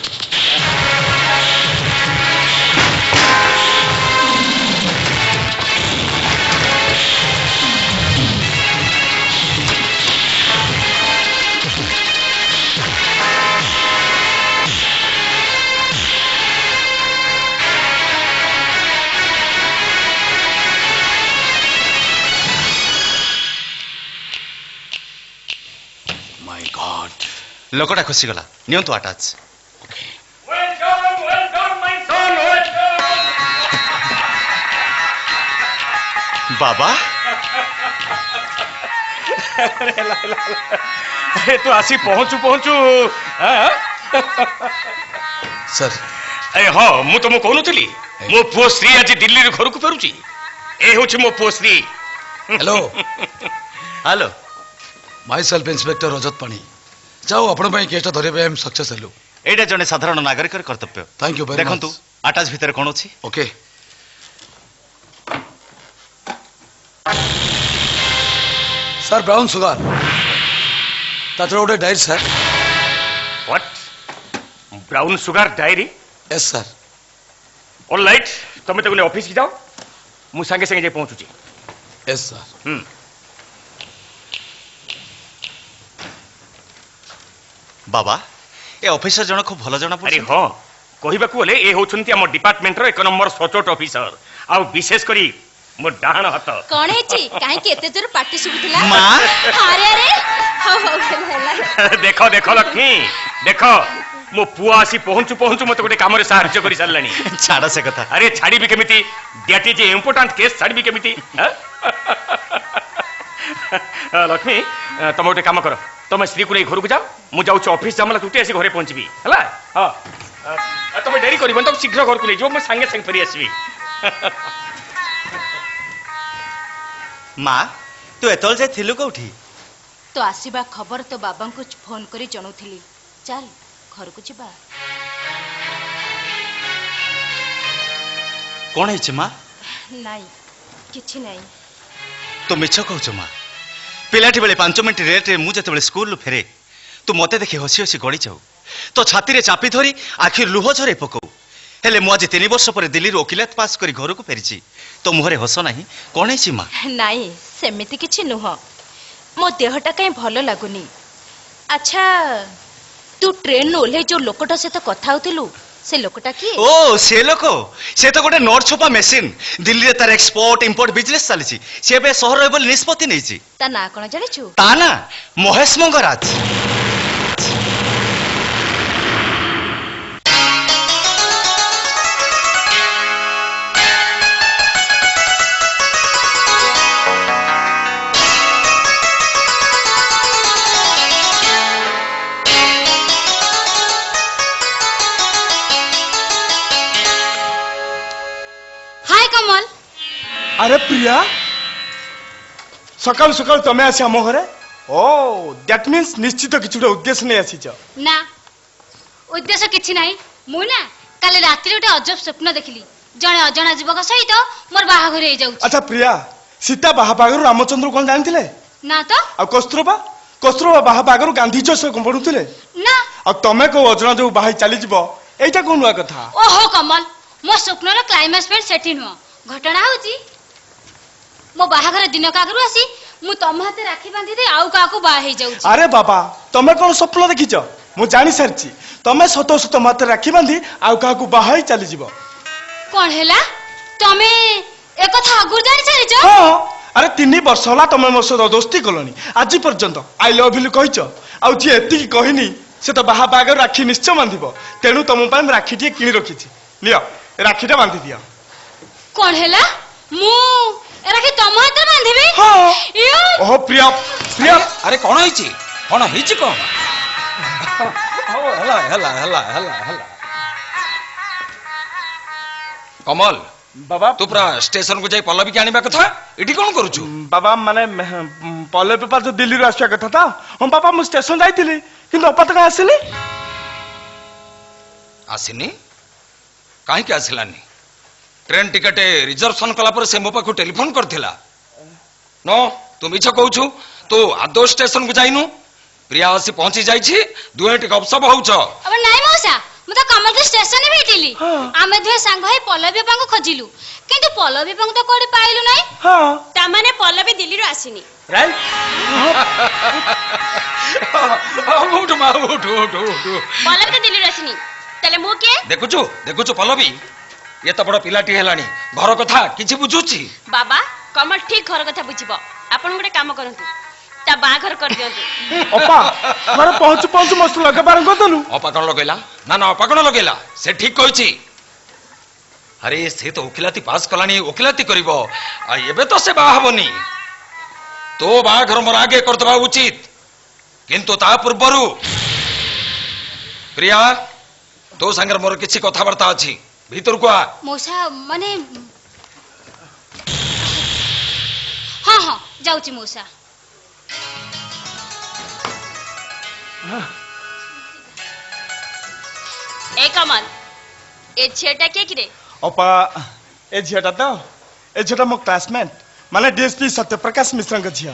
लोकटा खुशी गला नियंतु अटैच। बाबा अरे तू आसी पहुंचू पहुंचू सर ए हाँ मु तुम कहूली मो पुओ श्री आज दिल्ली घर को फेरुची। ए होची मो पुओ श्री। Hello hello myself inspector Rajat Pani. जाओ आपण भाई केसटा धरे पे हम सक्सेस हेलु। एटा जने साधारण नागरिक कर्तव्य। Thank you very much. देखंतु अटैच भीतर कोन अछि? ओके सर ब्राउन सुगर तात्र गोटे diary sir. What brown sugar diary? Yes sir. All right तुम तो ऑफिस की जाओ मु संगे संगे जे पहुंचुची। Yes sir. बाबा ए ऑफिसर जन खूब भल जना अरे हाँ कहबाकू बोले ए होचंती हम डिपार्टमेंट रो 1 नंबर सचोट ऑफिसर आ विशेष करी मो डाहण हाथ। कौन है काहे के एते जोर पार्टी सुबुतला? मां अरे अरे हो गेला। देखो देखो लक्ष्मी देखो मो पुआ आसी पहुंचू पहुंचू मते गोटे काम रे सहायता करि सारलानी। छाड़ से कथा। अरे छाड़ी भी केमिति that is a important case छाड़ी भी केमिति। लक्ष्मी तुम गोटे काम करो तुम स्त्री को नहीं घर को जाओ मु जाऊँ ऑफिस जमला तुटे आसी घरे पहुंचबी हला हां तुम डेरी कर तो शीघ्र घर को ले जाओ मैं संगे संग फेरी आसबी माँ तू एतल जे थिलु कोठी तो आसीबा खबर तो बाबा को फोन करी जणौथिली चल घर को जिबा कौन है माँ नहीं किछि नहीं तू मिछ कहू माँ पिलाटी बेले 5 मिनट रेट रे मुझे जो स्कूल फेरे तू मते देखि हसी हसी गड़ी जाऊ तो छाती रे चापी धरी आखिर लुह झरे पकाऊ हेले मु आज 3 वर्ष पर दिल्ली वकिलात पास करी घर को फेरी तो मुहरे हस नहीं कौन है माँ नहीं सेमिति किछि नुह मो देहटा कहीं भल लगुनी अच्छा तू ट्रेन ओल्हे जो लोकटा से तो कथा होतिलु से लोकटा की ओ से लोक से तो गोटे नोट छुपा मेसीन दिल्ली रे तार एक्सपोर्ट इंपोर्ट बिजनेस चली से बे शहर रे बोली निष्पत्ति नहीं ता ना कोन जानिछु ता ना महेश मंगराज अरे प्रिया सकाल सकाल तमे आसी आम घरे ओ दैट मीन्स निश्चित किछि उद्देश्य नहीं आसी ना उद्देश्य किछि नाही मु ना काले रात्रि गोटे अजब स्वप्न देखली जने अजणा जीवक सहित मोर बाहाघर हे जाउ अच्छा प्रिया सीता बाहाबागर रामचंद्र कोन जानथिले ना तो आ कस्तूरबा बाहाबागर गांधी चौक को पढुथिले ना आ तमे को अजणा जो बाहाई चली जीवो एटा कोन हुआ कथा ओहो कमल मो स्वप्नर क्लाइमैक्स पॉइंट सेठी नुह घटना होची मो बाहाघर दिन कागरु आसी मु तम हाथे राखी बांधी दे आउ काको बा हे जाउ अरे बाबा तमे कोन स्वप्न देखिछ मु जानि सरची तमे सत सत मत राखी बांधी आउ काको बाहाई चली जीवो कोन हेला तमे ए कथा आगुर जानि छरिछ हां अरे 3 वर्ष होला तमे मो सो दोस्ती कलोनी आज पर्यंत आई लव यू कहिछ आउ जे एति कहनी से तो बाहा बागर राखी निश्चय बांधिबो तेनु तम पय राखी टी किनि रखिछि लियो राखीटा बांधि दियो कोन हेला मु राखी तम हाथे बांधिबी हां ओह प्रिया प्रिया अरे कोन होईची कोन होईची कोन हला हला हला हला हला कमल बाबा तू पूरा स्टेशन को जाई पल्लवी के आनिबा कथा इठी कोन करूछु बाबा माने पल्लवी पेपर जो दिल्ली रो आसिया कथा था हम बाबा मु स्टेशन जाईतिली किंतु अपा तक आसिली आसिनी काहे के आसिलानी ट्रेन टिकट रिजर्वेशन कला पर से मो पाखु टेलीफोन करथिला नो तू मिछ कहूछु तू आदो स्टेशन को जाइनु प्रिया आसी पहुंची जाईछि दुहेटी गपसप होउछ अब नाइ मौसा मु त कमल के स्टेशन में भेटिली आमे दुहे संग है पल्लवी बापा को खोजिलु किंतु पल्लवी बापा तो कोडी पाइलु नाइ हां ता माने पल्लवी दिल्ली रो आसीनी राइट उठ मा उठ उठ उठ पल्लवी तो दिल्ली रो आसीनी तले मु के देखुछु पल्लवी ये तो बड़ पिलाटी हेलानी घर कथा किछि बुझुछि बाबा कमल ठीक घर कथा बुझिबो आपण गोटे काम करंतु ता बाघर कर दियंतु अपा मारे पहुंच पहुंच मस्त लगे बार गतलु अपा कोन लगेला ना ना अपा कोन लगेला से ठीक कहिछि अरे से तो वकिलाती पास कलानी वकिलाती करिवो आ एबे तो से बा हबनी तो बाघर मोर आगे करतबा उचित किंतु ता पूर्वरु प्रिया तो संगर मोर किछि कथा वार्ता अछि भीतर को आ मौसा माने हां हां जाउची मौसा ए कमल ए झेटा के किरे अपा ए झेटा मो क्लासमेट माने डीएसपी सत्यप्रकाश मिश्र का झिया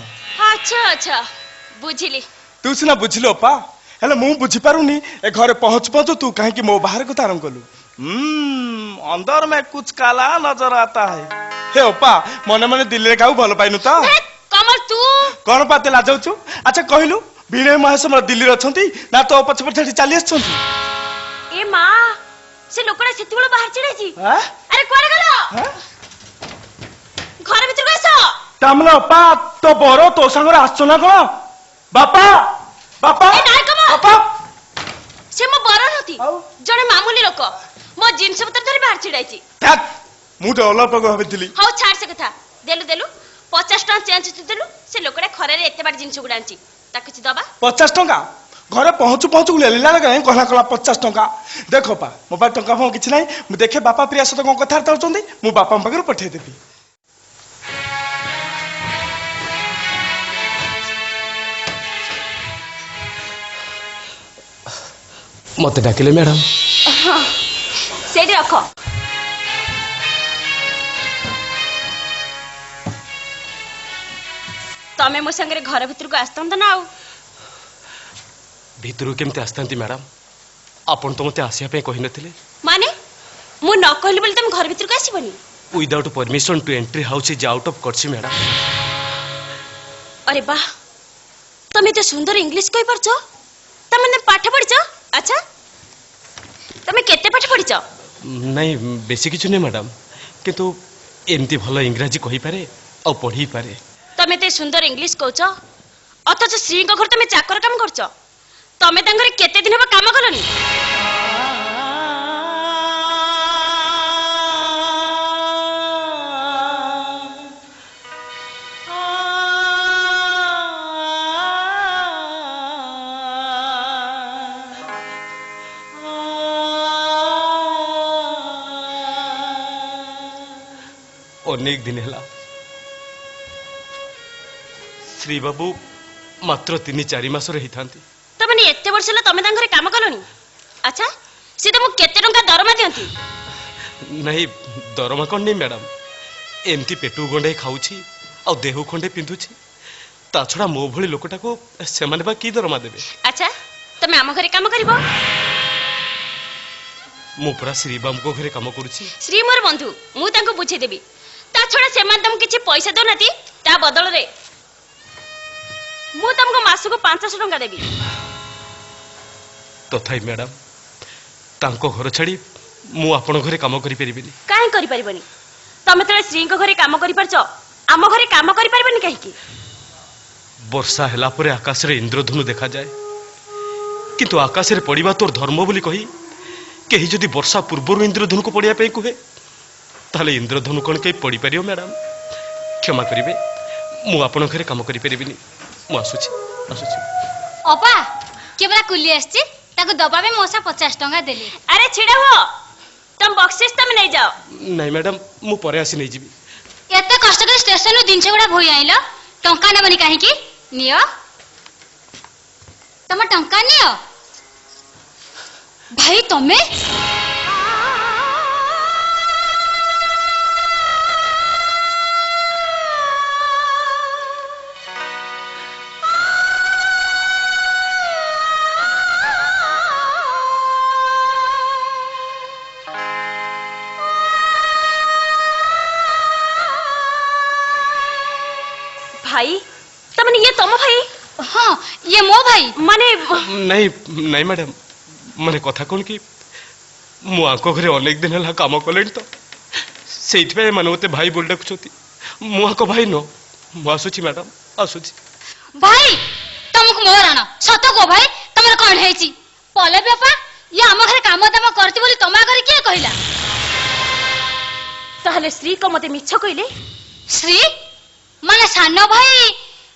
अच्छा अच्छा बुझिली तू सिना बुझिलो अपा हेले मु बुझी पारुनी ए घरे पहुंच पहुंच तू काहे कि मो बाहर को तारम कलु अंदर में कुछ काला नजर आता है हे अपा मने मने दिल्ली रे काउ भलो पाइनु त कमल तू कोन पाते लाजाउछु अच्छा कहिलु विनय महेश हमर दिल्ली रे अछंती ना तो पछ पछ चली आछंती ए मां से लोकड़ा सेति बळ बाहर चढ़ै छी अरे कोन गलो घर भीतर कैसो तामला अपा तो बरो तो संग आछो ना कोन बापा बापा ए नाय कम बापा से मो बरो नथी जने मामूली लोक मो जिंस पत्र धरि बाहर चढ़ै छी ठाक मु तो ओला पगो हबेतिली हौ छाड़ से कथा देलु 50 टका चेंज देलु से लोकड़ा खरे रे एते बार जिंस गुडांची ता किछि दबा 50 टका घरे पहुँचु पहुँचु लेला लगे कहला कहला 50 टंका देख पा मो पास टंका फंका किसी ना मुझे देखे बापा प्रिया सहित कौन कथबार्ता होती मुझे बापा पाखे पठेदेवी मत डाकिले मैडम से रख तमें मो संगे घर भीतर को आसत ना आउ भितर केमती आसता मैडम आपन तो मत आसपा कही नथिले माने मु न कहली बोली तुम घर भीतर को आसीबनी without permission to entry house is out of course madam अरे वाह तमें तो सुंदर इंग्लिश कहि परछो तमने पाठ पढ़िछो अच्छा तमें केते पाठ पढ़िछो नहीं बेसी किछु नहीं मैडम किंतु एमती भलो इंग्रजी कहि पारे और पढ़ी पारे तमें ते सुंदर इंग्लिश कहछो अथच श्री को घर तमें चाकर काम करछो तमें तांगरे केते दिन काम कलनी अनेक दिन है श्री बाबू मात्र 3-4 मास रही था तमने एते वर्ष ला तमें तांगरे काम कलनी अच्छा से तुमको केते टंका दरमा दियंती नहीं दरमा कौन नहीं मैडम एमती पेटू गंडे खाऊची और देह खंडे पिंधुची ता छड़ा मो भली लोकटा को से माने बा की दरमा देबे अच्छा तमे आम घरे काम करिवो मु पूरा श्री बाबू को घरे काम करूची श्री मोर बंधु मु तांको बुझे देबी ता छड़ा से मान तुम किछि पैसा दोनाती ता बदल रे मु तुमको मास को 500 टंका देबी तथाई मैडम तांको घर छाड़ी मु आपण घरे काम करि परिबिनी काहे करि परिबनी तमे तले श्री को घरे काम करि परछो आम घरे काम करि परिबनी काहे की वर्षा हला परे आकाश रे इंद्रधनु देखा जाए किंतु आकाश रे पड़िबा तोर धर्म बोली कही केही जदि वर्षा पूर्व इंद्रधनु को पड़िया पे कहे ताले इंद्रधनु कौन कहीं पड़ी पारियो मैडम क्षमा करिवे मु आपण घरे काम करि परिबिनी मु आसुची अपा केवला कुली आछी ताको दबा में मोसा 50 टंका देली अरे छिड़ा हो तुम बक्सिस तुम नहीं जाओ नहीं मैडम मु परे आसी नहीं जीवी एते कष्ट कर स्टेशन नु दिन गुड़ा भोई आइलो टंका नबनी काहे की नियो तम टंका नियो भाई तमे भाई तमने ये तुम भाई हाँ ये मो भाई माने नहीं नहीं मैडम माने कथा कौन कि मु आंको घरे अनेक दिन हला काम कलेन तो सेइथबे माने मते भाई बोल डाकुछती मु आंको भाई नो मु आसुची मैडम आसुची भाई तुमको मोर आना सत को भाई तमर कोन हेची पले बापा ये हम घरे काम दाम करती बोली तमा घरे के कहिला ताहले श्री को मते मिछ कइले श्री माने सानो भाई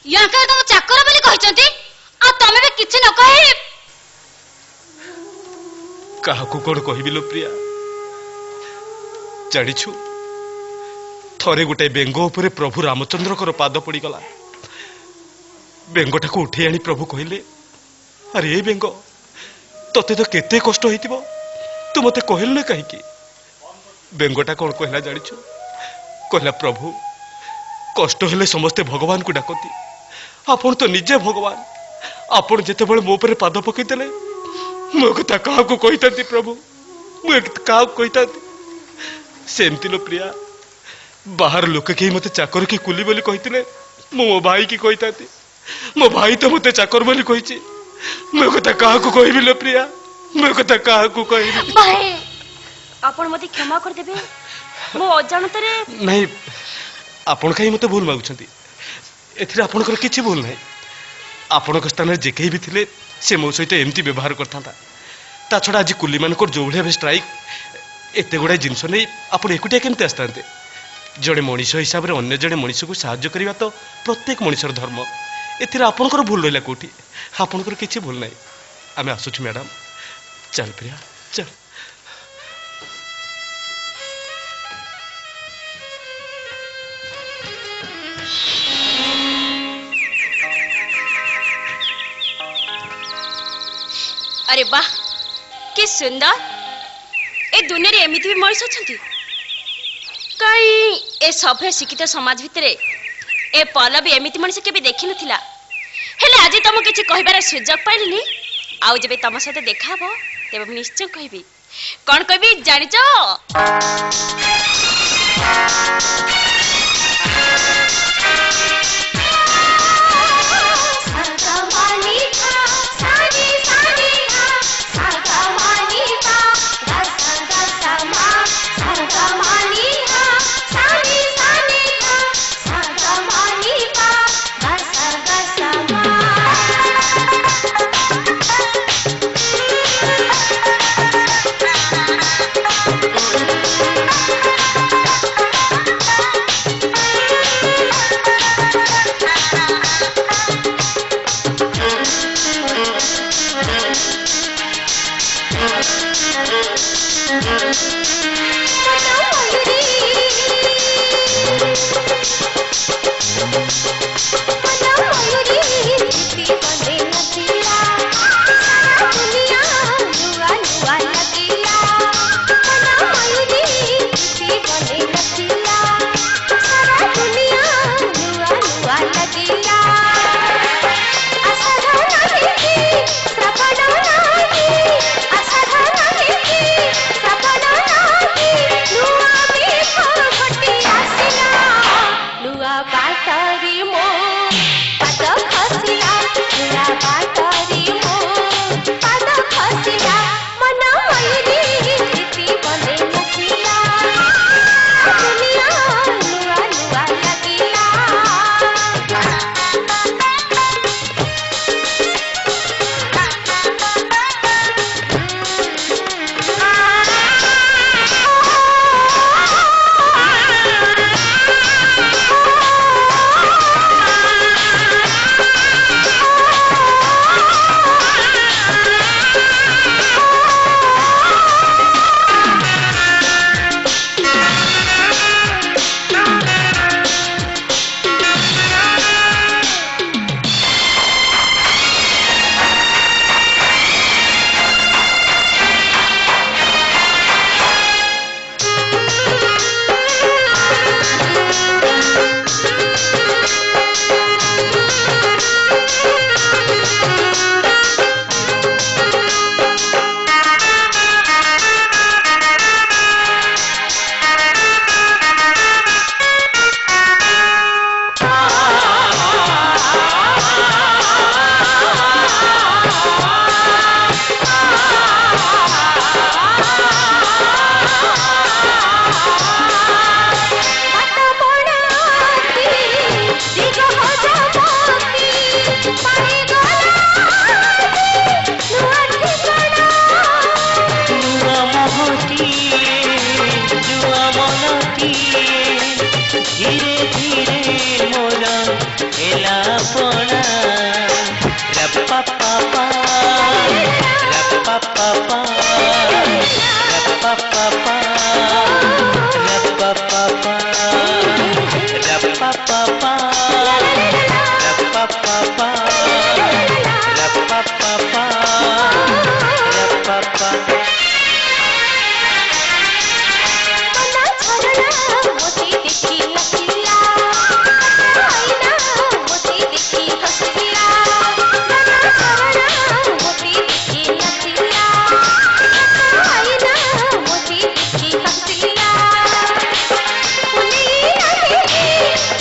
यांका तुम चाकर बोली कहिसंती आ तमे बे किछ न कहि काहाकू कोन कहिबि लो प्रिया जानिछु थरे गुटे बेंगो उपरे प्रभु रामचंद्र को पाद पड़ी गला बेंगटा को उठे आनी प्रभु कहले अरे बेंगो तते तो केते कष्ट होइतिबो तू मते कहल न काहे की बेंगटा कोन कहला जानिछु कहला प्रभु कष्ट हेले समस्ते भगवान को डाकती आपण तो निजे भगवान आपण जेते बळे मो पर पाद पकैतले मो कथा काहा को कहिताती प्रभु मो काहा को कहिताती सेमती लो प्रिया बाहर लोक के मते चाकर की कुली बोली कहितले मो भाई की कहिताती मो भाई तो मते चाकर बोली कहिची मो कथा काहा को कहिबि लो प्रिया मो कथा काहा को कहिबि भाई आपण मते क्षमा कर देबे मो अजाणतरे नहीं आपण कहीं मते भूल मागुछंती एथिरे आपणकर किछि भूल नाही आपणक स्थान जे केही भी थिले से मो सहित एमती व्यवहार करथांता ता छडा आज कुली मानकर जो भले स्ट्राइक एते गुडा जिंस नै आपण एकुटिया केमते आस्तांते जड़े मनीष हिसाब रे अन्य जड़े मनीष को साहाय्य करबा तो प्रत्येक मनीषर धर्म एथिरे आपणकर भूल रहला कोठी आपणकर किछि भूल नाही आम आसुच मैडम चल प्रिया चल। अरे वाह कि सुंदर ए दुनिया रे एमिति भी मଣିଷ अछंती कई ए सभ्य शिक्षित समाज भितरे ए पल्लवी एमिति मଣିଷ केबे देखि नथिला हेले आज तुम किछि कहबार सुजोग पाइलिनी आउ जेबे तम सहित देखा हबो तेबे निश्चय कहबी कोन कहबी जानि छ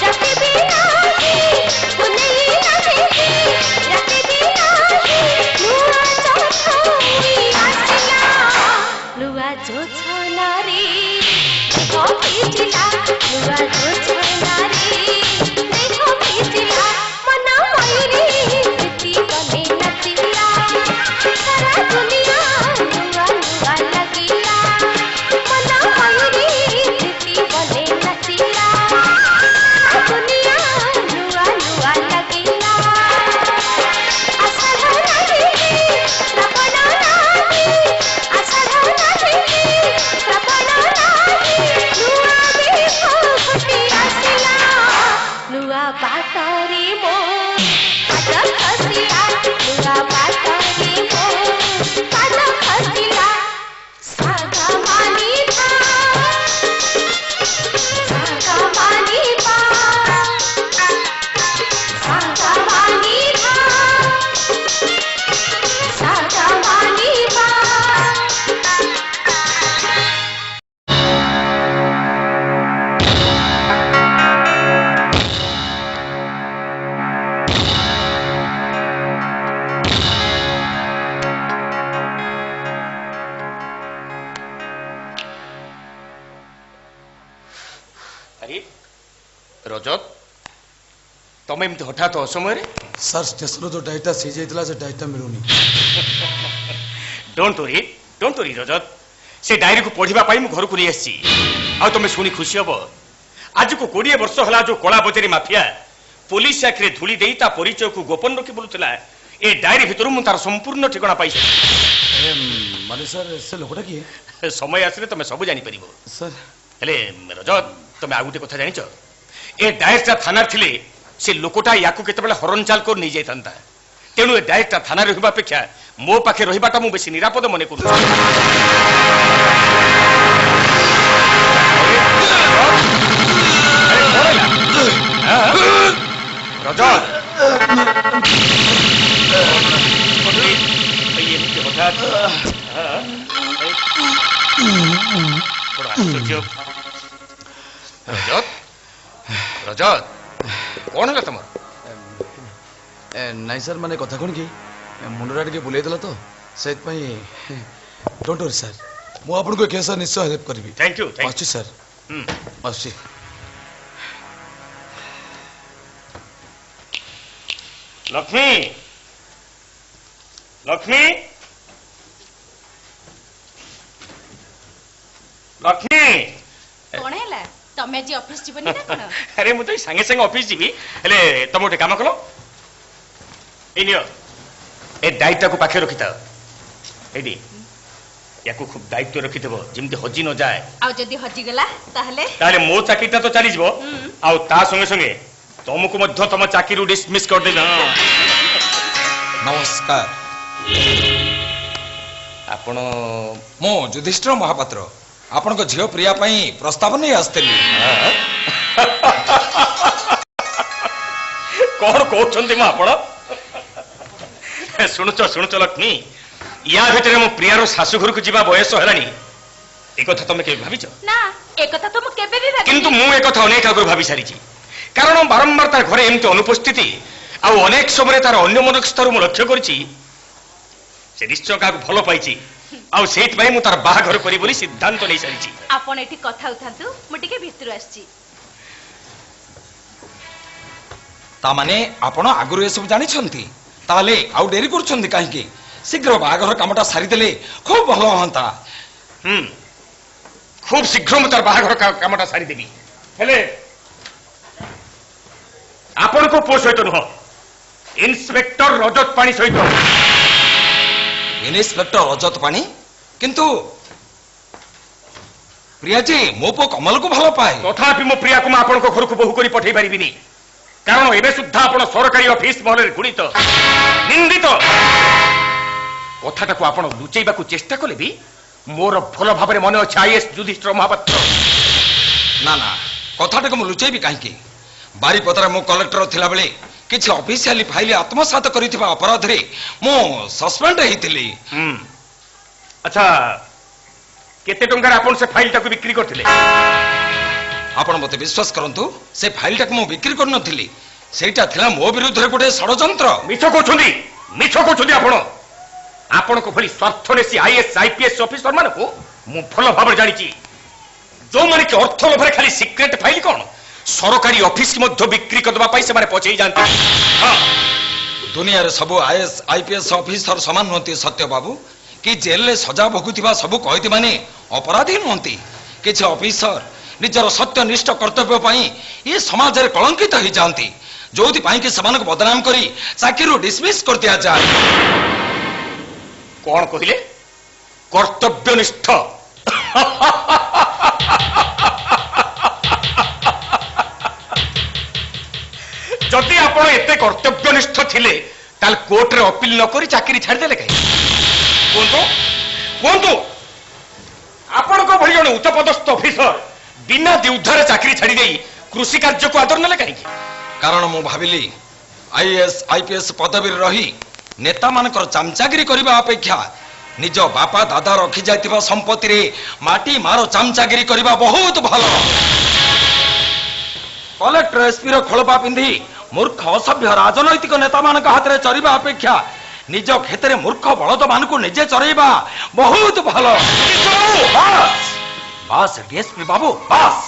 Happy ତମେ ଏମିତି ହଠାତ୍ ଅସମୟରେ? ସାର୍ ଷ୍ଟେସନର ଯୋଉ ଡାଇଟା ସିଯାଇଥିଲା ସେ ଡାଇଟା ମିଳୁନି। ଡୋଣ୍ଟ ୱରି ରଜତ, ସେ ଡାଏରୀକୁ ପଢିବା ପାଇଁ ମୁଁ ଘରକୁ ନେଇ ଆସିଛି। ଆଉ ତମେ ଶୁଣି ଖୁସି ହବ, ଆଜକୁ 20 ବର୍ଷ ହେଲା ଯୋଉ କଳା ବଜାରୀ ମାଫିଆ ପୋଲିସ ଆଖିରେ ଧୂଳି ଦେଇ ତା ପରିଚୟକୁ ଗୋପନ ରଖି ବୁଲୁଥିଲା, ଏ ଡାଏରୀ ଭିତରୁ ମୁଁ ତାର ସମ୍ପୂର୍ଣ୍ଣ ଠିକଣା ପାଇଛି। ମାନେ ସାର୍ ସେ ଲୋକଟା କିଏ? ସମୟ ଆସିଲେ ତମେ ସବୁ ଜାଣିପାରିବ। ସାର୍ ହେଲେ ରଜତ, ତମେ ଆଉ ଗୋଟେ କଥା ଜାଣିଛ? ଏ ଡାଏରୀଟା ଥାନାରେ ଥିଲେ ସେ ଲୋକଟା ୟାକୁ କେତେବେଳେ ହରଣଚାଲ କରି ନେଇଯାଇଥାନ୍ତା। ତେଣୁ ଏ ଡାଏରୀଟା ଥାନାରେ ରହିବା ଅପେକ୍ଷା ମୋ ପାଖେ ରହିବାଟା ମୁଁ ବେଶୀ ନିରାପଦ ମନେ କରୁଛି। ରଜତ, ଏମିତି ହଠାତ୍ ରଜତ, କଣ ହେଲା ତମର? ନାଇଁ ସାର୍, ମାନେ କଥା କଣ କି ମୁଣ୍ଡଟା ଟିକେ ବୁଲେଇ ଦେଲା ତ ସେଇଥିପାଇଁ। ଡୋଣ୍ଟ ୱରି ସାର୍, ମୁଁ ଆପଣଙ୍କୁ ଏ କେସ୍ ନିଶ୍ଚୟ ହେଲ୍ପ କରିବି। Thank you. ଆସୁଛି ସାର୍, ଆସୁଛି। ଲକ୍ଷ୍ମୀ, ଲକ୍ଷ୍ମୀ, ଲକ୍ଷ୍ମୀ। କଣ ହେଲା? ତମେ ଆଜି ଅଫିସ ଯିବନି ନା କଣ? ଆରେ ମୁଁ ତ ସାଙ୍ଗେ ସାଙ୍ଗେ ଅଫିସ ଯିବି। ହେଲେ ତମେ ଗୋଟେ କାମ କଲ, ଏଇ ନିଅ, ଏ ଡାଇଟାକୁ ପାଖେ ରଖିଥାଅ। ଏଇଠି ୟାକୁ ଖୁବ ଦାୟିତ୍ୱ ରଖିଥିବ, ଯେମିତି ହଜି ନ ଯାଏ। ଆଉ ଯଦି ହଜିଗଲା ତାହେଲେ? ତାହେଲେ ମୋ ଚାକିରିଟା ତ ଚାଲିଯିବ, ଆଉ ତା ସଙ୍ଗେ ସଙ୍ଗେ ତମକୁ ମଧ୍ୟ ତମ ଚାକିରିରୁ ଡିସମିସ୍ କରିଦେବି। ନମସ୍କାର, ଆପଣ? ମୁଁ ଯୁଧିଷ୍ଠିର ମହାପାତ୍ର, ଆପଣଙ୍କ ଝିଅ ପ୍ରିୟା ପାଇଁ ପ୍ରସ୍ତାବ ନେଇ ଆସିଥିଲି। କଣ କହୁଛନ୍ତି ମୁଁ ଆପଣ? ଶୁଣୁଛ ଲକ୍ଷ୍ମୀ, ୟା ଭିତରେ ମୋ ପ୍ରିୟାର ଶାଶୁଘରକୁ ଯିବା ବୟସ ହେଲାଣି, ଏକଥା ତମେ କେବେ ଭାବିଛ? ନା, ଏକଥା ତ ମୁଁ କେବେ ବି ଭାବିନି। କିନ୍ତୁ ମୁଁ ଏକଥା ଅନେକ ଆଗରୁ ଭାବି ସାରିଛି। କାରଣ ବାରମ୍ବାର ତାର ଘରେ ଏମିତି ଅନୁପସ୍ଥିତି ଆଉ ଅନେକ ସମୟରେ ତାର ଅନ୍ୟମନସ୍କତାରୁ ମୁଁ ଲକ୍ଷ୍ୟ କରିଛି ସେ ନିଶ୍ଚୟ କାହାକୁ ଭଲ ପାଇଛି, ଆଉ ସେଇଥିପାଇଁ ମୁଁ ତାର ବାହାଘର କରିବି ବୋଲି ସିଦ୍ଧାନ୍ତ ନେଇ ସାରିଛି। ଆପଣ ଏଠି କଥା ହଉଥାନ୍ତୁ, ମୁଁ ଟିକେ ଭିତରୁ ଆସିଛି। ତାମାନେ ଆପଣ ଆଗରୁ ଏସବୁ ଜାଣିଛନ୍ତି? ତାହେଲେ ଆଉ ଡେରି କରୁଛନ୍ତି କାହିଁକି? ଶୀଘ୍ର ବାହାଘର କାମଟା ସାରିଦେଲେ ଖୁବ ଭଲ ହୁଅନ୍ତା। ଖୁବ ଶୀଘ୍ର ମୁଁ ତାର ବାହାଘର କାମଟା ସାରିଦେବି। ହେଲେ ଆପଣଙ୍କ ପୁଅ ସହିତ ନୁହଁ, ଇନ୍ସପେକ୍ଟର ରଜତ ପାଣି ସହିତ। ଇନ୍ସପେକ୍ଟର ରଜତ ପାଣି? କିନ୍ତୁ ପ୍ରିୟାଜୀ ମୋ ପୁଅ କମଲକୁ ଭଲ ପାଏ। ତଥାପି ମୋ ପ୍ରିୟାକୁ ମୁଁ ଆପଣଙ୍କ ଘରକୁ ବୋହୂ କରି ପଠେଇ ପାରିବିନି, କାରଣ ଏବେ ସୁଦ୍ଧା ଆପଣ ସରକାରୀ ଅଫିସ ମହଲରେ ଘୃଣିତ, ନିନ୍ଦିତ। କଥାଟାକୁ ଆପଣ ଲୁଚେଇବାକୁ ଚେଷ୍ଟା କଲେ ବି ମୋର ଭଲ ଭାବରେ ମନେ ଅଛି ଆଇଏଏସ୍ ଯୁଧିଷ୍ଠିର ମହାପାତ୍ର। ନା ନା, କଥାଟାକୁ ମୁଁ ଲୁଚେଇବି କାହିଁକି? ବାରିପଦାରେ ମୁଁ କଲେକ୍ଟର ଥିଲାବେଳେ କିଛି ଅଫିସିଆଲି ଫାଇଲ ଆତ୍ମସାତ କରିଥିବା ଅପରାଧରେ ମୁଁ ସସ୍ପେଣ୍ଡ ହେଇଥିଲି। ଆଚ୍ଛା, କେତେ ଟଙ୍କାରେ ଆପଣ ସେ ଫାଇଲଟାକୁ ବିକ୍ରି କରିଥିଲେ? ଆପଣ ମତେ ବିଶ୍ୱାସ କରନ୍ତୁ, ସେ ଫାଇଲଟାକୁ ମୁଁ ବିକ୍ରି କରିନଥିଲି। ସେଇଟା ଥିଲା ମୋ ବିରୁଦ୍ଧରେ ଗୋଟେ ଷଡ଼ଯନ୍ତ୍ର। ମିଛ କହୁଛନ୍ତି ଆପଣ। ଆପଣଙ୍କ ଭଳି ସ୍ୱାର୍ଥନେଶୀ ଆଇଏଏସ୍ ଆଇପିଏସ୍ ଅଫିସର ମାନଙ୍କୁ ମୁଁ ଭଲ ଭାବରେ ଜାଣିଛି, ଯୋଉମାନେ କି ଅର୍ଥ ଲୋଭରେ ଖାଲି ସିକ୍ରେଟ ଫାଇଲ କଣ ସରକାରୀ ଅଫିସ ମଧ୍ୟ ବିକ୍ରି କରିଦେବା ପାଇଁ ସେମାନେ ପଛେଇ ଯାଆନ୍ତି। ଦୁନିଆରେ ସବୁ ଆଇଏଏସ୍ ଆଇପିଏସ୍ ଅଫିସର ସମାନ ନୁହନ୍ତି ସତ୍ୟ ବାବୁ, କି ଜେଲରେ ସଜା ଭୋଗୁଥିବା ସବୁ କଏଦୀ ମାନେ ଅପରାଧୀ ନୁହନ୍ତି। କିଛି ଅଫିସର ନିଜର ସତ୍ୟନିଷ୍ଠ କର୍ତ୍ତବ୍ୟ ପାଇଁ ଏ ସମାଜରେ କଳଙ୍କିତ ହେଇଯାଆନ୍ତି, ଯୋଉଥିପାଇଁ କି ସେମାନଙ୍କୁ ବଦନାମ କରି ଚାକିରିରୁ ଡିସମିସ୍ କରିଦିଆଯାଏ। କଣ କହିଲେ? କର୍ତ୍ତବ୍ୟନିଷ୍ଠ? ଯଦି ଆପଣ ଏତେ କର୍ତ୍ତବ୍ୟନିଷ୍ଠ ଥିଲେ ତାହେଲେ କୋର୍ଟରେ ଅପିଲ ନ କରି ଚାକିରି ଛାଡ଼ିଦେଲେ କାହିଁକି? କୁହନ୍ତୁ। ଆପଣଙ୍କ ଭଳି ଜଣେ ଉଚ୍ଚପଦସ୍ଥ ଅଫିସର ବିନା ଦ୍ୱିଧାରେ ଚାକିରି ଛାଡ଼ି ଦେଇ କୃଷି କାର୍ଯ୍ୟକୁ ଆଦର ନେଲେ କାହିଁକି? କାରଣ ମୁଁ ଭାବିଲି ଆଇଏଏସ୍ ଆଇପିଏସ୍ ପଦବୀରେ ରହି ନେତାମାନଙ୍କର ଚାମଚାଗିରି କରିବା ଅପେକ୍ଷା ନିଜ ବାପା ଦାଦା ରଖିଯାଇଥିବା ସମ୍ପତ୍ତିରେ ମାଟି ମାର ଚାମଚାଗିରି କରିବା ବହୁତ ଭଲ। କଲେକ୍ଟର ଏସ୍ପିର ଖୋଳପା ପିନ୍ଧି ମୂର୍ଖ ଅସଭ୍ୟ ରାଜନୈତିକ ନେତାମାନଙ୍କ ହାତରେ ଚରିବା ଅପେକ୍ଷା ନିଜ କ୍ଷେତ୍ରରେ ମୂର୍ଖ ବଳଦ ମାନଙ୍କୁ ନିଜେ ଚରେଇବା ବହୁତ ଭଲ। ବାସ୍ ଡିଏସ୍ପି ବାବୁ, ବାସ୍।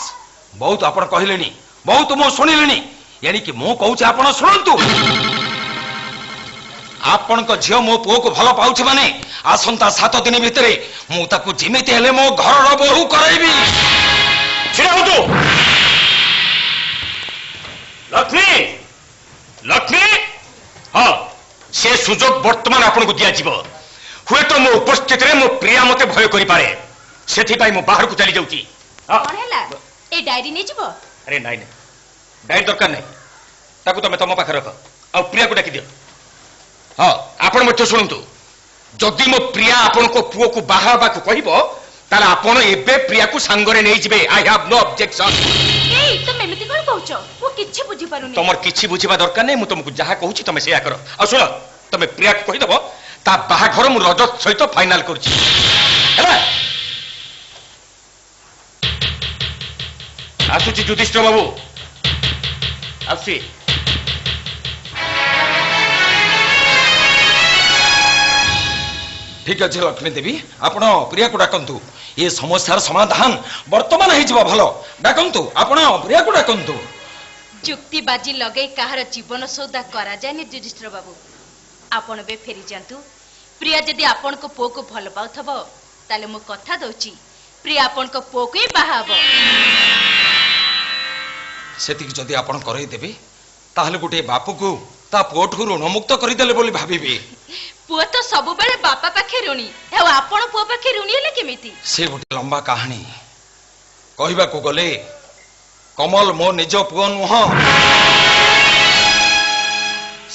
ବହୁତ ଆପଣ କହିଲେଣି, ବହୁତ ମୁଁ ଶୁଣିଲିଣି। ଏଣିକି ମୁଁ କହୁଛି ଆପଣ ଶୁଣନ୍ତୁ। ଆପଣଙ୍କ ଝିଅ ମୋ ପୁଅକୁ ଭଲ ପାଉଛି ମାନେ ଆସନ୍ତା 7 ଦିନ ଭିତରେ ମୁଁ ତାକୁ ଯେମିତି ହେଲେ ମୋ ଘରର ବୋହୂ କରାଇବି। ଛିଡ଼ା ହୁଅନ୍ତୁ। ଲକ୍ଷ୍ମୀ, ଲକ୍ଷ୍ମୀ, ହଁ ସେ ସୁଯୋଗ ବର୍ତ୍ତମାନ ଆପଣଙ୍କୁ ଦିଆଯିବ। ହୁଏତ ମୋ ଉପସ୍ଥିତିରେ ମୋ ପ୍ରିୟା ମତେ ଭୟ କରିପାରେ, ସେଥିପାଇଁ ମୁଁ ବାହାରକୁ ଚାଲି ଯାଉଛି। କଣ ହେଲା? ଏ ଡାଏରୀ ନେଇଯିବ? ଆରେ ନାଇଁ ନାଇଁ, ଡାଏରୀ ଦରକାର ନାହିଁ, ତାକୁ ତମେ ତମ ପାଖରେ ରଖ। ଆଉ ପ୍ରିୟାକୁ ଡାକି ଦିଅ। ହଁ ଆପଣ ମଧ୍ୟ ଶୁଣନ୍ତୁ, ଯଦି ମୋ ପ୍ରିୟା ଆପଣଙ୍କ ପୁଅକୁ ବାହା ହେବାକୁ କହିବ ତାହେଲେ ଆପଣ ଏବେ ପ୍ରିୟାକୁ ସାଙ୍ଗରେ ନେଇଯିବେ। I have no objection. ଏଇ ତମେ ଏମିତି କଣ କହୁଛ? ମୁଁ କିଛି ବୁଝି ପାରୁନି। ତମର କିଛି ବୁଝିବା ଦରକାର ନାହିଁ, ମୁଁ ତମକୁ ଯାହା କହୁଛି ତମେ ସେଇଆ କର। ଆଉ ଶୁଣ, ତମେ ପ୍ରିୟାକୁ କହିଦବ ତା ବାହାଘର ମୁଁ ରଜତ ସହିତ ଫାଇନାଲ କରୁଛି, ହେଲା? ଆସୁଛି ଯୁଧିଷ୍ଠିର ବାବୁ, ଆସୁଛି। ଠିକ ଅଛି ଲକ୍ଷ୍ମୀ ଦେବୀ, ଆପଣ ପ୍ରିୟାକୁ ଡାକନ୍ତୁ। ଏ ସମସ୍ୟାର ସମାଧାନ ବର୍ତ୍ତମାନ ହେଇଯିବ। ଭଲ, ଡାକନ୍ତୁ, ଆପଣ ପ୍ରିୟାକୁ ଡାକନ୍ତୁ। ଯୁକ୍ତିବାଜି ଲଗେଇ କାହାର ଜୀବନ ସୌଦା କରାଯାଏନି ଯୁଧିଷ୍ଠିର ବାବୁ। ଆପଣ ଏବେ ଫେରି ଯାଆନ୍ତୁ। ପ୍ରିୟା ଯଦି ଆପଣଙ୍କ ପୁଅକୁ ଭଲ ପାଉଥିବ ତାହେଲେ ମୁଁ କଥା ଦଉଛି ପ୍ରିୟା ଆପଣଙ୍କ ପୁଅକୁ ହିଁ ବାହା ହବ। ସେତିକି ଯଦି ଆପଣ କରେଇଦେବେ ତାହେଲେ ଗୋଟିଏ ବାପକୁ ତା ପୁଅଠୁ ଋଣମୁକ୍ତ କରିଦେଲେ ବୋଲି ଭାବିବେ। ପୁଅ ତ ସବୁବେଳେ ବାପା ପାଖେ ଋଣୀ, ଆଉ ଆପଣ ପୁଅ ପାଖେ ଋଣୀ ହେଲେ କେମିତି? ସେ ଗୋଟେ ଲମ୍ବା କାହାଣୀ। କହିବାକୁ ଗଲେ କମଲ ମୋ ନିଜ ପୁଅ ନୁହଁ।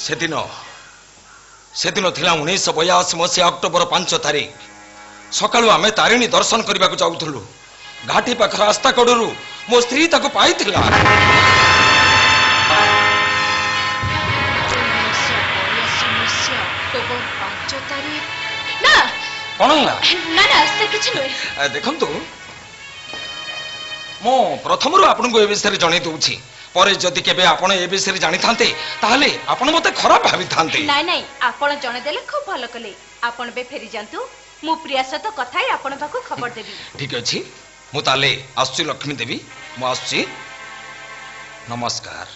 ସେଦିନ ଥିଲା 1982 ମସିହା ଅକ୍ଟୋବର 5 ତାରିଖ। ସକାଳୁ ଆମେ ତାରିଣୀ ଦର୍ଶନ କରିବାକୁ ଯାଉଥିଲୁ। ଘାଟି ପାଖ ରାସ୍ତା କଡରୁ ମୋ ସ୍ତ୍ରୀ ତାକୁ ପାଇଥିଲା। କଣ ହେଲା? ଦେଖନ୍ତୁ, ମୁଁ ପ୍ରଥମରୁ ଆପଣଙ୍କୁ ଏ ବିଷୟରେ ଜଣେଇ ଦଉଛି। ପରେ ଯଦି କେବେ ଆପଣ ଏ ବିଷୟରେ ଜାଣିଥାନ୍ତେ ତାହେଲେ ଆପଣ ମତେ ଖରାପ ଭାବିଥାନ୍ତେ। ନାଇଁ ନାଇଁ, ଆପଣ ଜଣେଇଦେଲେ ଖୁବ ଭଲ କଲେ। ଆପଣ ଏବେ ଫେରି ଯାଆନ୍ତୁ, ମୁଁ ପ୍ରିୟା ସହିତ କଥା ହେଇ ଆପଣଙ୍କ ପାଖକୁ ଖବର ଦେବି। ଠିକ ଅଛି, ମୁଁ ତାହେଲେ ଆସୁଛି ଲକ୍ଷ୍ମୀ ଦେବୀ, ମୁଁ ଆସୁଛି। ନମସ୍କାର।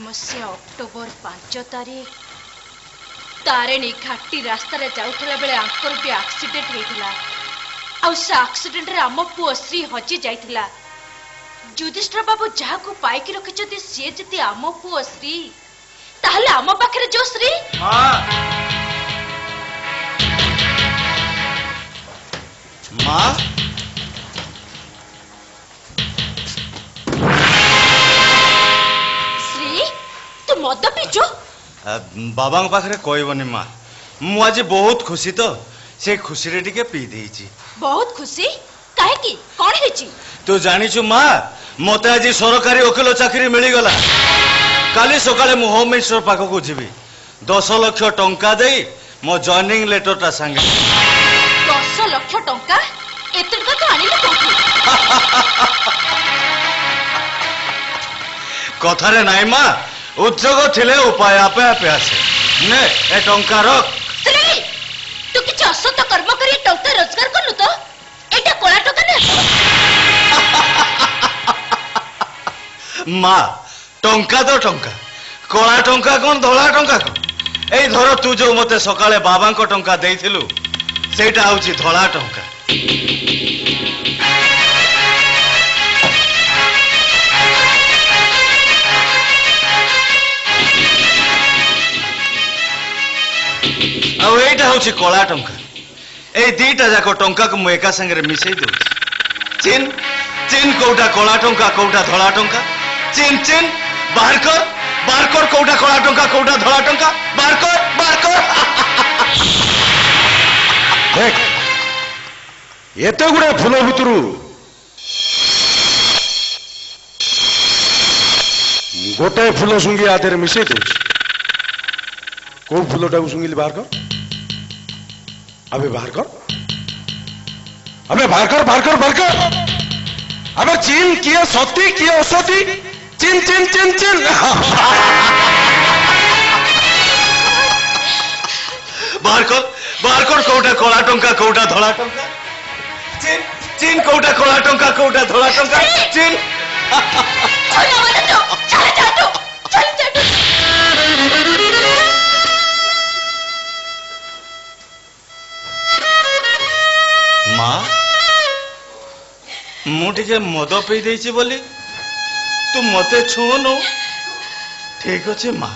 ମସିହା ଅକ୍ଟୋବର 5 ତାରିଖ ତାରିଣୀ ଘାଟି ରାସ୍ତାରେ ଯାଉଥିଲା ବେଳେ ଆଙ୍କର ବି ଆକ୍ସିଡେଣ୍ଟ ହେଇଥିଲା। ଆଉ ସେ ଆକ୍ସିଡେଣ୍ଟରେ ଆମ ପୁଅ ଶ୍ରୀ ହଜି ଯାଇଥିଲା। ଯୁଧିଷ୍ଠିର ବାବୁ ଯାହାକୁ ପାଇକି ରଖିଛନ୍ତି ସିଏ ଯଦି ଆମ ପୁଅ ଶ୍ରୀ, ତାହେଲେ ଆମ ପାଖରେ ଯୋଉ ଶ୍ରୀ ମା ମଦ ପିଛୁ? ବାବାଙ୍କ ପାଖରେ କହିବନି ମା, ମୁଁ ଆଜି ବହୁତ ଖୁସି ତ ସେ ଖୁସିରେ ଟିକେ ପିଇ ଦେଇଛି। ବହୁତ ଖୁସି? କାହିଁକି, କଣ ହେଇଛି? ତୁ ଜାଣିଛୁ ମା, ମତେ ଆଜି ସରକାରୀ ଓକିଲ ଚାକିରି ମିଳିଗଲା। କାଲି ସକାଳେ ମୁଁ ହୋମ ମିନିଷ୍ଟର ପାଖକୁ ଯିବି। 10 ଲକ୍ଷ ଟଙ୍କା ଦେଇ ମୋ ଜଏନିଂ ଲେଟରଟା ସାଙ୍ଗେ। 10 ଲକ୍ଷ ଟଙ୍କା? ଏତେ ଟଙ୍କା ତୁ ଆଣିଲୁ କୋଉଠୁ? କଥାରେ ନାଇଁ ମା, ଉଦ୍యోଗ ଥିଲେ ଉପାୟ ଆପେ ଆପେ ଆସେ। ନେ ଏ ଟଙ୍କା ରଖ। ଶ୍ରୀ, ତୁ କିଛି ଅସତ କର୍ମ କରି ଟଙ୍କା ରୋଜଗାର କଲୁ ତ? ଏଇଟା କଳା ଟଙ୍କା ନା? ମା, ଟଙ୍କା ତ ଟଙ୍କା, କଳା ଟଙ୍କା କଣ ଧଳା ଟଙ୍କା କଣ? ଏଇ ଧର ତୁ ଯୋଉ ମତେ ସକାଳେ ବାବାଙ୍କ ଟଙ୍କା ଦେଇଥିଲୁ ସେଇଟା ହଉଛି ଧଳା ଟଙ୍କା। ଆଉ ଏଇଟା ହଉଛି କଳା ଟଙ୍କା। ଏଇ ଦିଟା ଯାକ ଟଙ୍କାକୁ ମୁଁ ଏକା ସାଙ୍ଗରେ ମିଶେଇ ଦଉଛି। ଚିନ୍ ଚିନ୍, କୋଉଟା କଳା ଟଙ୍କା କୋଉଟା ଧଳା ଟଙ୍କା? ଚିନ୍ ଚିନ୍, ବାହାର କର ବାହାର କର, କୋଉଟା କଳା ଟଙ୍କା କୋଉଟା ଧଳା ଟଙ୍କା? ବାହାର କର ବାହାର କର। ଦେଖ, ଏତେ ଗୁଡେ ଫୁଲ ଭିତରୁ ଗୋଟାଏ ଫୁଲ ଶୁଙ୍ଗି ଆ ଦେହରେ ମିଶେଇ ଦଉଛି। କୋଉ ଫୁଲଟାକୁ ଶୁଙ୍ଗିଲି ବାହାର କର। ଆବେ ବାହାର କର, ଆବେ ବାହାର କର ବାହାର କର ବାହାର କର। अबे चीन किए सती किए औषधि चिन चिन चिन चिन बाहर कर कोटा कला टंका कोटा धला टंका चिन चिन कोटा कला टंका कोटा धला टंका चिन माँ मुझे मद पी देची बोली तू मते छुनु ठीक अच्छे माँ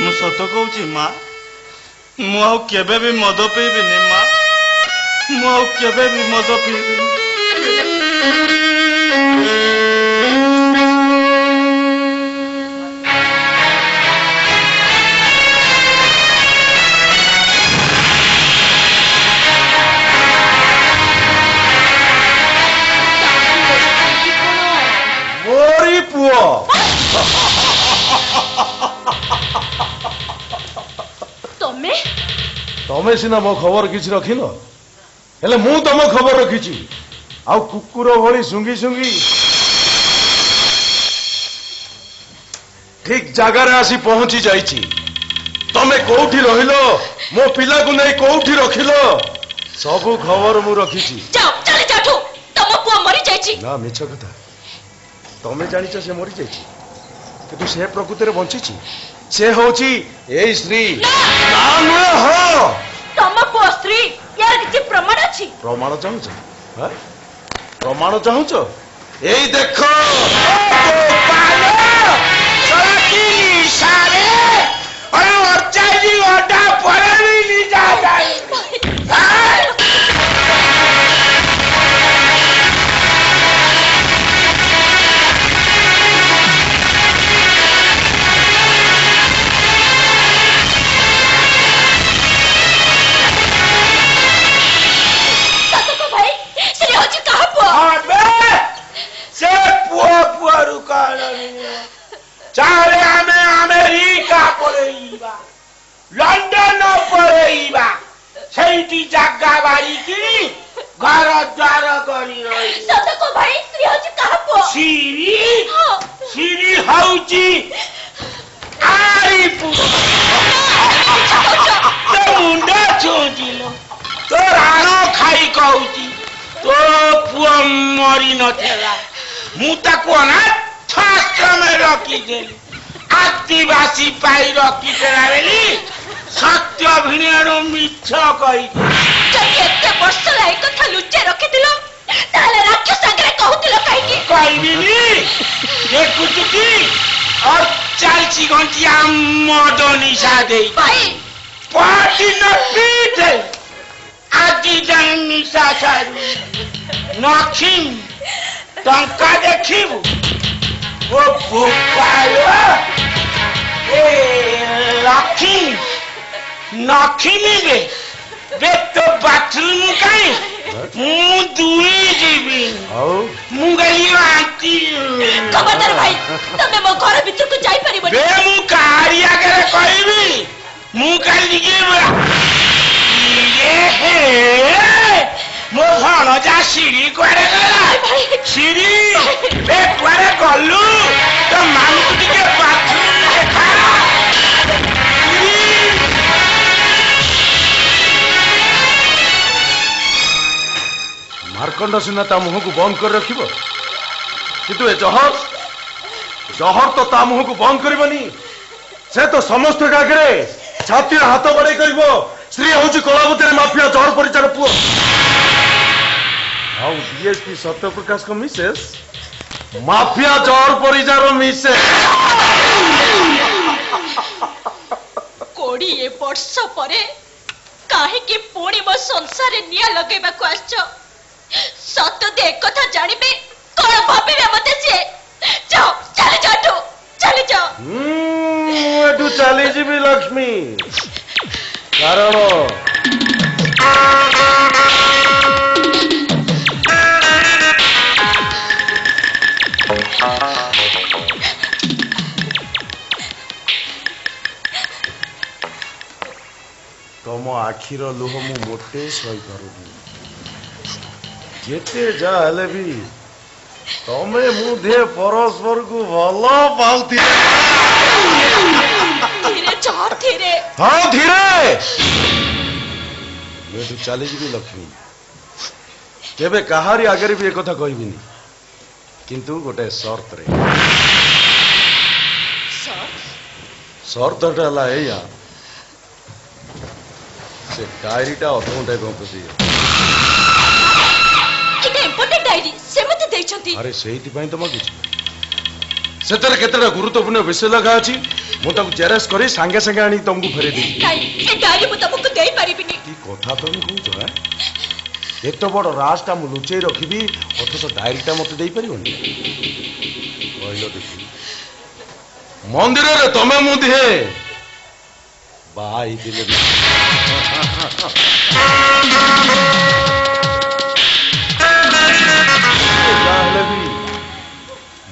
मु सत कहूँ माँ मुझे भी मद पीबिनी माँ मुझे भी मद पीबिनी मोरी पुओ तमें सीना मो खबर किसी रखिन हेले मु तम खबर रखी आ कुकुर भली सुंगी सुंगी ठीक जगार आसी पहुंची जाइछि तमें कोठी रहिलो मो पिला को नहीं कोठी रखिलो सब खबर मु रखी ना मिछ कथा तमें जानिଛ से मरी जाइछि किंतु से प्रकृति रे बंचिछि से होची ए स्त्री ना नुहे हो तम पुओ स्त्री यार किछि प्रमाण अछि प्रमाण चाहुछ हां प्रमाण चाहुछ एई देखो गोपाल सड़की इशारे अरे अर्चाई ओडा परे नी जा जाए चाहे आमे अमेरिका परेइबा लंडन परेइबा सेठी जग्गा बाड़ी किनी घर द्वार करी रही सतको भाई श्री होची कापो श्री होची आई तो मुंडा छोजिलो तो राणो खाई कहूची तो पुआ मरी नथेला मु ताको अनाथाश्रम रखी देली आदिवासी पाई रखी देला बेली सत्य भिणेणु मिछ कही जब एते वर्ष लाई कथा लुचे रखी दिलो ताले राक्षस आगरे कहूतिलो काईकी कहबिनी देखुछु की और 40 घंटिया मद निशा देई भाई पार्टी न पीते आजी जान निशा छाड़ू नखिम टंका देखिबू ओ भोपाल ए लखिम नखिमी बे तो बाथरूम काई मु दुई जीवी मु गली आंटी खबरदार भाई तमे मो घर भीतर को जाई परिबो बे मु कारी आगे कहबी मु काली के मो भण जा सीढ़ी कुआरे गला सीढ़ी बे कुआरे गलु तो मानु टिके बाथरूम देखा मार्कंड सिना ता मुह को बंद कर रखिबो किंतु ए जहर जहर तो ता मुह को बंद करबनी से तो समस्त आगे छाती हाथ बड़े करिबो श्री होची कलावती माफिया जहर परिचार पुओ आउ डीएसपी सत्यप्रकाश को मिसेस माफिया जहर परिचार मिसेस कोड़ी ए वर्ष परे काहे कि पुणी मो संसार निया लगेबा को आछो सत दे कथा जानिबे कोन भाबिबे मते से जाओ चले जाओ एटू चली जीबी लक्ष्मी कारण तम आखिर लुह मु मोटे सही पारुनी ଯେତେ ଯାହା ହେଲେ ବି ତମେ ମୁଁ ଦେ ପରସ୍ପରକୁ ଭଲ ପାଉଥିଲ। ଧୀରେ ଚଢ ଧୀରେ। ହଁ ଧୀରେ। ମୁଁ ଏଠୁ ଚାଲିଯିବି ଲକ୍ଷ୍ମୀ, କେବେ କାହାରି ଆଗରେ ବି ଏକଥା କହିବିନି, କିନ୍ତୁ ଗୋଟେ ସର୍ତ୍ତରେ। ସର୍ତ୍ତଟା ହେଲା ଏଇଆ, ସେ ଡାଏରୀଟା ଅଧଘଣ୍ଟା ଘଣ୍ଟା ଦିଏ। ଆରେ ସେଇଥିପାଇଁ ତ ମାଗୁଛି। ସେଥିରେ କେତେଟା ଗୁରୁତ୍ୱପୂର୍ଣ୍ଣ ବିଷୟ ଲେଖା ଅଛି, ମୁଁ ତାକୁ ଜେରକ୍ସ କରି ସାଙ୍ଗେ ସାଙ୍ଗେ ଆଣି ତମକୁ ଫେରେଇ ଦେବି। କି କଥା ତମେ କହୁଛ? ଏତେ ବଡ ରାଜଟା ମୁଁ ଲୁଚେଇ ରଖିବି, ଅଥଚ ଡାଏରୀଟା ମତେ ଦେଇପାରିବନି? କହିଲ ଦେଖି, ମନ୍ଦିରରେ ତମେ ମୁଁ ଦିହେ ବାହା ହେଇଥିଲେ ବି ଯାହାହେଲେ ବି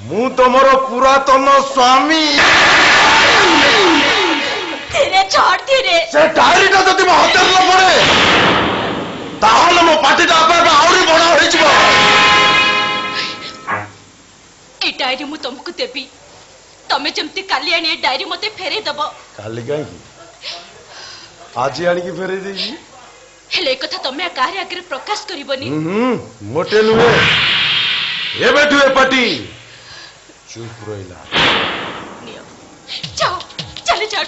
ମୁଁ ତମର ପୁରାତନ ସ୍ୱାମୀ। ସେ ଡାଏରୀଟା ଯଦି ମୋ ହାତରେ ନ ପଡେ, ତାହେଲେ ମୋ ପାଟିଟା ଆପେ ଆପେ ଆହୁରି ବଡ ହେଇଯିବ। ଏ ଡାଏରୀ ମୁଁ ତମକୁ ଦେବି, ତମେ ଯେମିତି କାଲି ଆଣି ଏ ଡାଏରୀ ମତେ ଫେରେଇ ଦବ। କାଲି କାହିଁକି, ଆଜି ଆଣିକି ଫେରେଇ ଦେଇଛି। ହେଲେ ଏ କଥା ତମେ କାହାରି ଆଗରେ ପ୍ରକାଶ କରିବନି। ମୋଟେ ନୁହେଁ, ଏବେଠୁ ଏ ପାଟି ଚୁପ ରହିଲା। ଯାଅ ଚାଲି ଯାଅ।